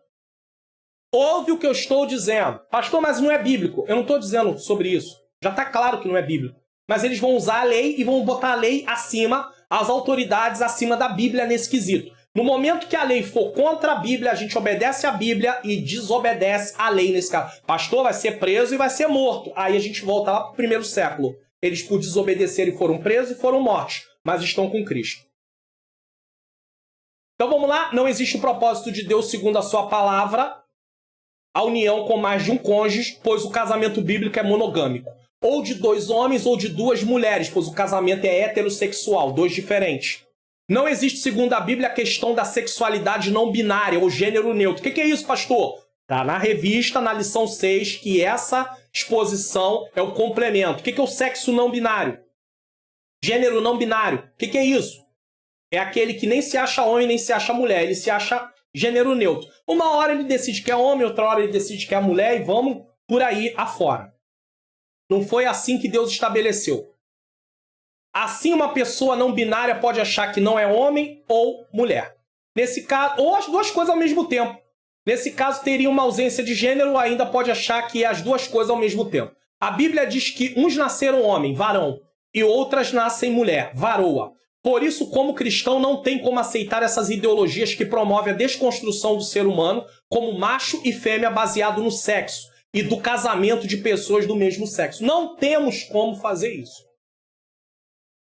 Ouve o que eu estou dizendo. Pastor, mas não é bíblico. Eu não estou dizendo sobre isso. Já está claro que não é bíblico. Mas eles vão usar a lei e vão botar a lei acima, as autoridades acima da Bíblia nesse quesito. No momento que a lei for contra a Bíblia, a gente obedece a Bíblia e desobedece a lei nesse caso. Pastor vai ser preso e vai ser morto. Aí a gente volta lá para o primeiro século. Eles por desobedecerem foram presos e foram mortos, mas estão com Cristo. Então vamos lá. Não existe o propósito de Deus, segundo a sua palavra, a união com mais de um cônjuge, pois o casamento bíblico é monogâmico. Ou de dois homens ou de duas mulheres, pois o casamento é heterossexual, dois diferentes. Não existe, segundo a Bíblia, a questão da sexualidade não binária ou gênero neutro. O que é isso, pastor? Está na revista, na lição 6, que essa exposição é o complemento. O que é o sexo não binário? Gênero não binário. O que é isso? É aquele que nem se acha homem, nem se acha mulher. Ele se acha gênero neutro. Uma hora ele decide que é homem, outra hora ele decide que é mulher e vamos por aí afora. Não foi assim que Deus estabeleceu. Assim, uma pessoa não binária pode achar que não é homem ou mulher. Nesse caso, ou as duas coisas ao mesmo tempo. Nesse caso, teria uma ausência de gênero, ou ainda pode achar que é as duas coisas ao mesmo tempo. A Bíblia diz que uns nasceram homem, varão, e outras nascem mulher, varoa. Por isso, como cristão, não tem como aceitar essas ideologias que promovem a desconstrução do ser humano como macho e fêmea baseado no sexo e do casamento de pessoas do mesmo sexo. Não temos como fazer isso.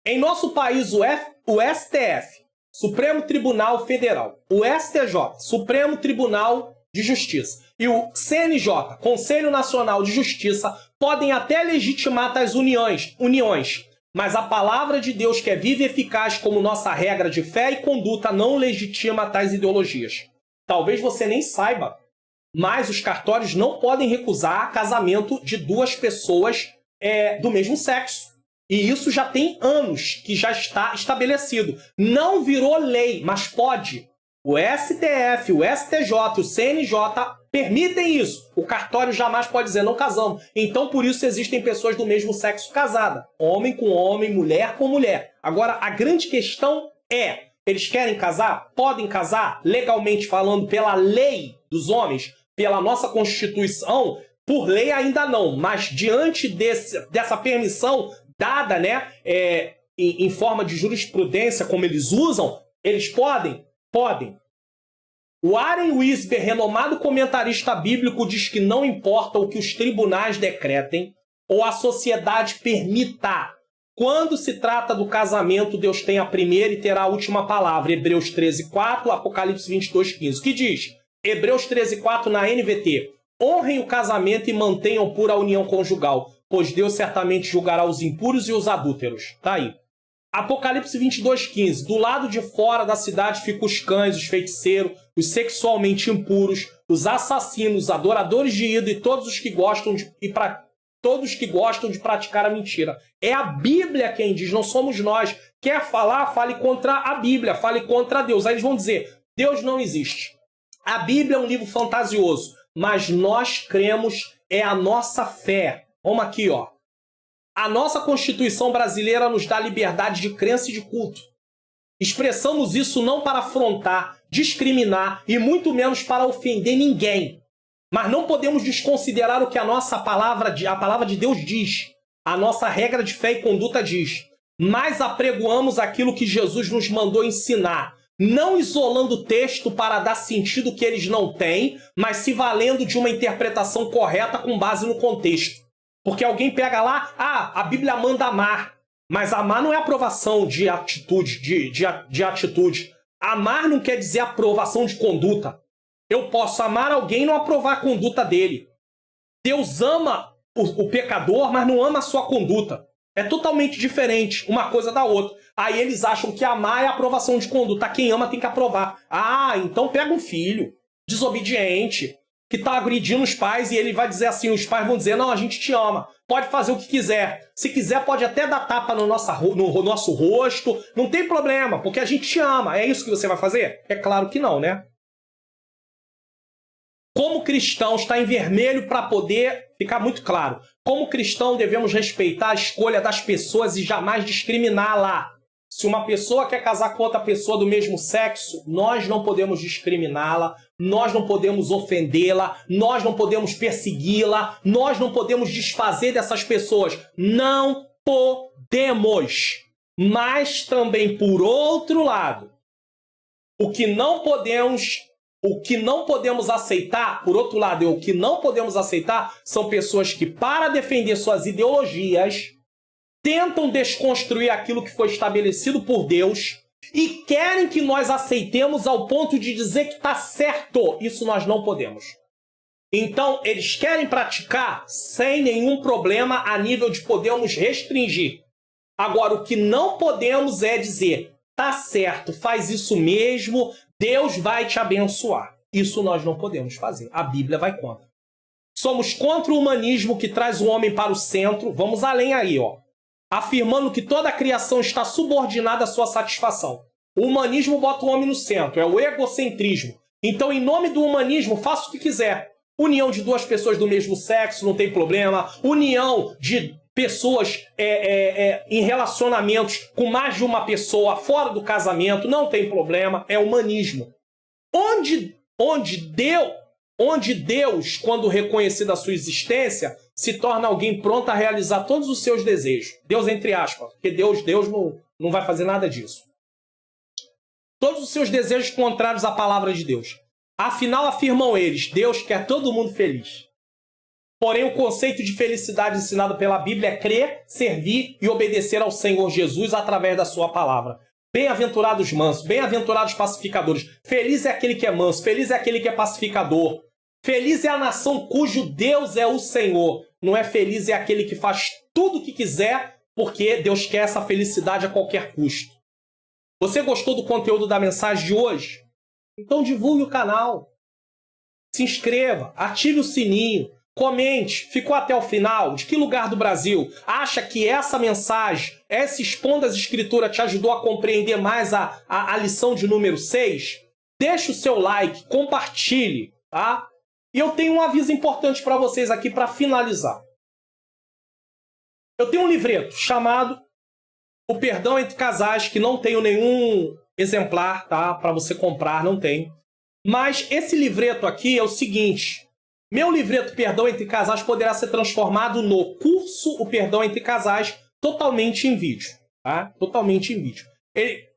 Em nosso país, o STF, Supremo Tribunal Federal, o STJ, Supremo Tribunal de Justiça, e o CNJ, Conselho Nacional de Justiça, podem até legitimar tais uniões, mas a palavra de Deus, que é viva e eficaz como nossa regra de fé e conduta, não legitima tais ideologias. Talvez você nem saiba, mas os cartórios não podem recusar casamento de duas pessoas do mesmo sexo. E isso já tem anos que já está estabelecido. Não virou lei, mas pode. O STF, o STJ, o CNJ permitem isso. O cartório jamais pode dizer, não casamos. Então, por isso, existem pessoas do mesmo sexo casadas. Homem com homem, mulher com mulher. Agora, a grande questão é, eles querem casar? Podem casar? Legalmente falando, pela lei dos homens, pela nossa Constituição, por lei ainda não. Mas diante dessa permissão dada, né, em forma de jurisprudência, como eles usam, eles podem? Podem. O Warren Wiersbe, renomado comentarista bíblico, diz que não importa o que os tribunais decretem ou a sociedade permita. Quando se trata do casamento, Deus tem a primeira e terá a última palavra. Hebreus 13:4, Apocalipse 22:15. O que diz? Hebreus 13:4 na NVT. Honrem o casamento e mantenham pura a união conjugal, pois Deus certamente julgará os impuros e os adúlteros. Tá aí. Apocalipse 22:15. Do lado de fora da cidade ficam os cães, os feiticeiros, os sexualmente impuros, os assassinos, os adoradores de ídolo e todos os que gostam de praticar a mentira. É a Bíblia quem diz, não somos nós. Quer falar? Fale contra a Bíblia, fale contra Deus. Aí eles vão dizer, Deus não existe. A Bíblia é um livro fantasioso, mas nós cremos, é a nossa fé. Vamos aqui, ó. A nossa Constituição brasileira nos dá liberdade de crença e de culto. Expressamos isso não para afrontar, discriminar e muito menos para ofender ninguém. Mas não podemos desconsiderar o que a palavra de Deus diz. A nossa regra de fé e conduta diz. mas apregoamos aquilo que Jesus nos mandou ensinar, não isolando o texto para dar sentido que eles não têm, mas se valendo de uma interpretação correta com base no contexto. Porque alguém pega lá, a Bíblia manda amar, mas amar não é aprovação de atitude, de atitude. Amar não quer dizer aprovação de conduta. Eu posso amar alguém e não aprovar a conduta dele. Deus ama o pecador, mas não ama a sua conduta. É totalmente diferente uma coisa da outra. Aí eles acham que amar é aprovação de conduta. Quem ama tem que aprovar. Então pega um filho desobediente, que está agredindo os pais, e ele vai dizer assim, os pais vão dizer, não, a gente te ama. Pode fazer o que quiser. Se quiser, pode até dar tapa no nosso rosto. Não tem problema, porque a gente te ama. É isso que você vai fazer? É claro que não, né? Como cristão, está em vermelho para poder ficar muito claro. Como cristão, devemos respeitar a escolha das pessoas e jamais discriminá-la. Se uma pessoa quer casar com outra pessoa do mesmo sexo, nós não podemos discriminá-la, nós não podemos ofendê-la, nós não podemos persegui-la, nós não podemos desfazer dessas pessoas. Não podemos. Mas também, por outro lado, o que não podemos aceitar, por outro lado, o que não podemos aceitar são pessoas que, para defender suas ideologias, tentam desconstruir aquilo que foi estabelecido por Deus e querem que nós aceitemos ao ponto de dizer que está certo. Isso nós não podemos. Então, eles querem praticar sem nenhum problema a nível de podermos restringir. Agora, o que não podemos é dizer, tá certo, faz isso mesmo, Deus vai te abençoar. Isso nós não podemos fazer. A Bíblia vai contra. Somos contra o humanismo que traz o homem para o centro. Vamos além aí, afirmando que toda a criação está subordinada à sua satisfação. O humanismo bota o homem no centro, é o egocentrismo. Então, em nome do humanismo, faça o que quiser. União de duas pessoas do mesmo sexo, não tem problema. União de pessoas em relacionamentos com mais de uma pessoa fora do casamento, não tem problema. É humanismo. Onde Deus, quando reconhecido a sua existência, se torna alguém pronto a realizar todos os seus desejos. Deus, entre aspas, porque Deus não vai fazer nada disso. Todos os seus desejos contrários à palavra de Deus. Afinal, afirmam eles, Deus quer todo mundo feliz. Porém, o conceito de felicidade ensinado pela Bíblia é crer, servir e obedecer ao Senhor Jesus através da sua palavra. Bem-aventurados mansos, bem-aventurados pacificadores. Feliz é aquele que é manso, feliz é aquele que é pacificador. Feliz é a nação cujo Deus é o Senhor. Não é feliz é aquele que faz tudo o que quiser, porque Deus quer essa felicidade a qualquer custo. Você gostou do conteúdo da mensagem de hoje? Então divulgue o canal. Se inscreva, ative o sininho, comente. Ficou até o final? De que lugar do Brasil? Acha que essa mensagem, esse Expondo as Escrituras, te ajudou a compreender mais a lição de número 6? Deixe o seu like, compartilhe, tá? E eu tenho um aviso importante para vocês aqui para finalizar. Eu tenho um livreto chamado O Perdão entre Casais, que não tenho nenhum exemplar, tá? Para você comprar, não tenho. Mas esse livreto aqui é o seguinte. Meu livreto Perdão entre Casais poderá ser transformado no curso O Perdão entre Casais, totalmente em vídeo, tá? Totalmente em vídeo.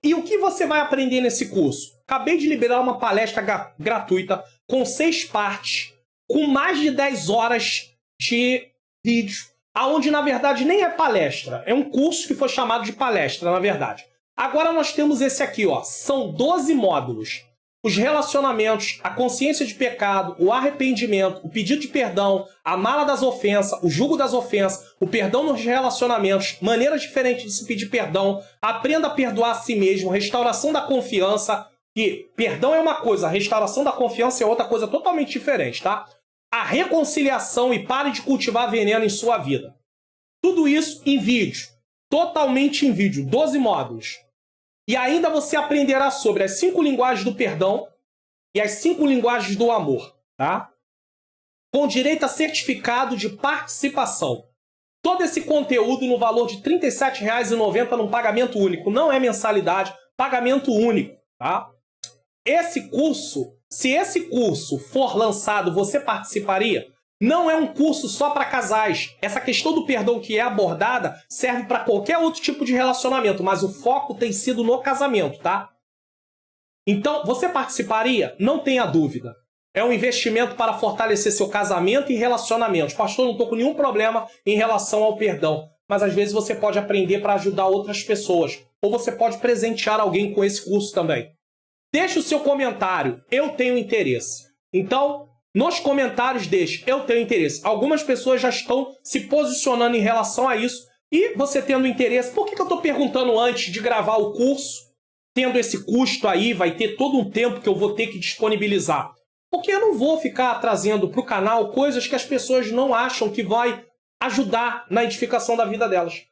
E o que você vai aprender nesse curso? Acabei de liberar uma palestra gratuita com 6 partes, com mais de 10 horas de vídeo, aonde na verdade nem é palestra, é um curso que foi chamado de palestra, na verdade. Agora nós temos esse aqui, são 12 módulos. Os relacionamentos, a consciência de pecado, o arrependimento, o pedido de perdão, a mala das ofensas, o jugo das ofensas, o perdão nos relacionamentos, maneiras diferentes de se pedir perdão, aprenda a perdoar a si mesmo, restauração da confiança, que perdão é uma coisa, a restauração da confiança é outra coisa totalmente diferente, tá? A reconciliação e pare de cultivar veneno em sua vida. Tudo isso em vídeo, totalmente em vídeo, 12 módulos. E ainda você aprenderá sobre as 5 linguagens do perdão e as 5 linguagens do amor, tá? Com direito a certificado de participação. Todo esse conteúdo no valor de R$ 37,90 num pagamento único. Não é mensalidade, pagamento único, tá? Esse curso, se esse curso for lançado, você participaria? Não é um curso só para casais. Essa questão do perdão que é abordada serve para qualquer outro tipo de relacionamento, mas o foco tem sido no casamento, tá? Então, você participaria? Não tenha dúvida. É um investimento para fortalecer seu casamento e relacionamentos. Pastor, não estou com nenhum problema em relação ao perdão. Mas às vezes você pode aprender para ajudar outras pessoas. Ou você pode presentear alguém com esse curso também. Deixe o seu comentário. Eu tenho interesse. Então, nos comentários deixe. Eu tenho interesse. Algumas pessoas já estão se posicionando em relação a isso. E você tendo interesse, por que eu estou perguntando antes de gravar o curso? Tendo esse custo aí, vai ter todo um tempo que eu vou ter que disponibilizar. Porque eu não vou ficar trazendo para o canal coisas que as pessoas não acham que vai ajudar na edificação da vida delas. Se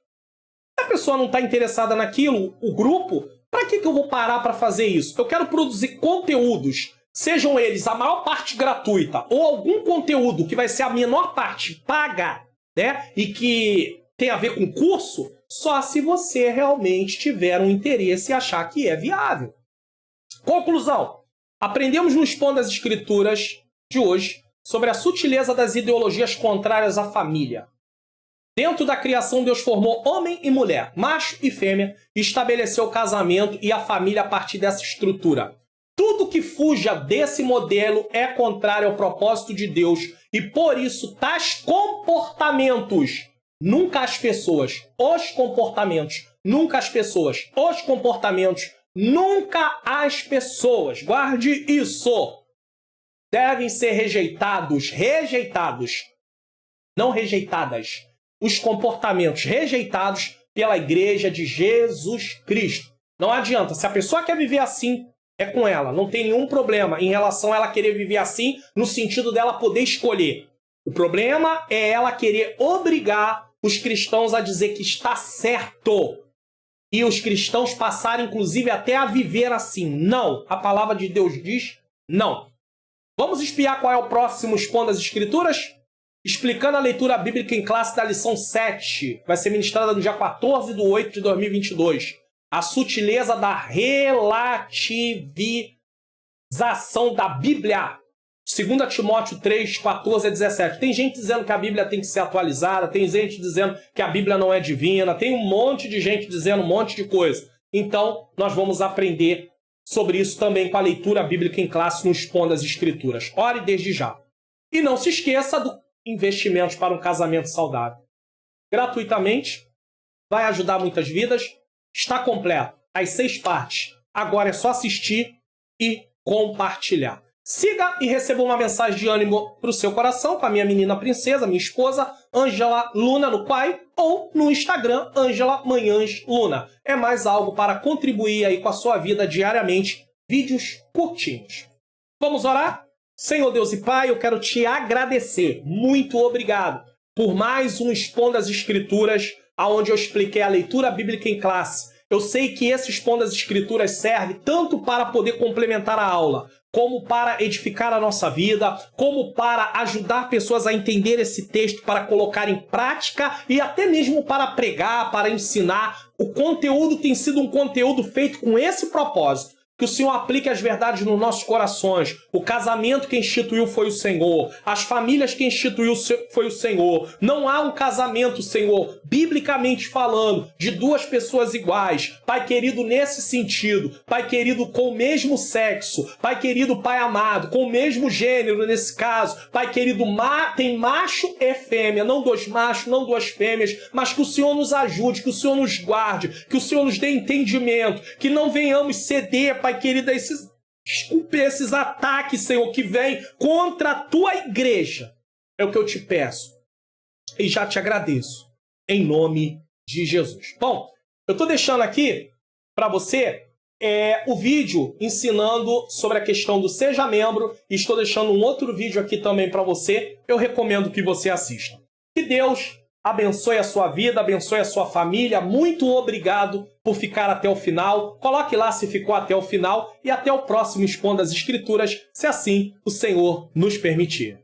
a pessoa não está interessada naquilo, o grupo, para que eu vou parar para fazer isso? Eu quero produzir conteúdos, sejam eles a maior parte gratuita ou algum conteúdo que vai ser a menor parte paga, né? E que tem a ver com curso, só se você realmente tiver um interesse e achar que é viável. Conclusão. Aprendemos no Expondo as Escrituras de hoje sobre a sutileza das ideologias contrárias à família. Dentro da criação, Deus formou homem e mulher, macho e fêmea, e estabeleceu o casamento e a família a partir dessa estrutura. Tudo que fuja desse modelo é contrário ao propósito de Deus, e por isso tais comportamentos, nunca as pessoas, os comportamentos, nunca as pessoas, os comportamentos, nunca as pessoas, guarde isso, devem ser rejeitados, não rejeitadas, os comportamentos rejeitados pela Igreja de Jesus Cristo. Não adianta, se a pessoa quer viver assim, é com ela, não tem nenhum problema em relação a ela querer viver assim, no sentido dela poder escolher. O problema é ela querer obrigar os cristãos a dizer que está certo. E os cristãos passarem, inclusive, até a viver assim. Não. A palavra de Deus diz não. Vamos espiar qual é o próximo Expondo as Escrituras? Explicando a leitura bíblica em classe da lição 7. Vai ser ministrada no dia 14/8/2022. A sutileza da relativização da Bíblia. 2 Timóteo 3, 14-17. Tem gente dizendo que a Bíblia tem que ser atualizada, tem gente dizendo que a Bíblia não é divina, tem um monte de gente dizendo um monte de coisa. Então, nós vamos aprender sobre isso também com a leitura bíblica em classe no Expondo as Escrituras. Ore desde já. E não se esqueça do investimento para um casamento saudável. Gratuitamente, vai ajudar muitas vidas, está completo. As 6 partes. Agora é só assistir e compartilhar. Siga e receba uma mensagem de ânimo para o seu coração com a minha menina princesa, minha esposa, Ângela Luna no Quai, ou no Instagram, Ângela Manhãs Luna. É mais algo para contribuir aí com a sua vida diariamente, vídeos curtinhos. Vamos orar? Senhor Deus e Pai, eu quero te agradecer. Muito obrigado por mais um Expondo as Escrituras, onde eu expliquei a leitura bíblica em classe. Eu sei que esse Expondo as Escrituras serve tanto para poder complementar a aula, como para edificar a nossa vida, como para ajudar pessoas a entender esse texto, para colocar em prática e até mesmo para pregar, para ensinar. O conteúdo tem sido um conteúdo feito com esse propósito. Que o Senhor aplique as verdades nos nossos corações. O casamento que instituiu foi o Senhor. As famílias que instituiu foi o Senhor. Não há um casamento, Senhor, biblicamente falando, de 2 pessoas iguais. Pai querido, nesse sentido. Pai querido, com o mesmo sexo. Pai querido, Pai amado, com o mesmo gênero nesse caso. Pai querido, tem macho e fêmea. Não 2 machos, não 2 fêmeas. Mas que o Senhor nos ajude, que o Senhor nos guarde, que o Senhor nos dê entendimento. Que não venhamos ceder, Pai querido, esses ataques, Senhor, que vêm contra a Tua igreja. É o que eu te peço. E já te agradeço. Em nome de Jesus. Bom, eu estou deixando aqui para você o vídeo ensinando sobre a questão do Seja Membro. E estou deixando um outro vídeo aqui também para você. Eu recomendo que você assista. Que Deus abençoe a sua vida, abençoe a sua família. Muito obrigado por ficar até o final. Coloque lá se ficou até o final. E até o próximo Expondo as Escrituras, se assim o Senhor nos permitir.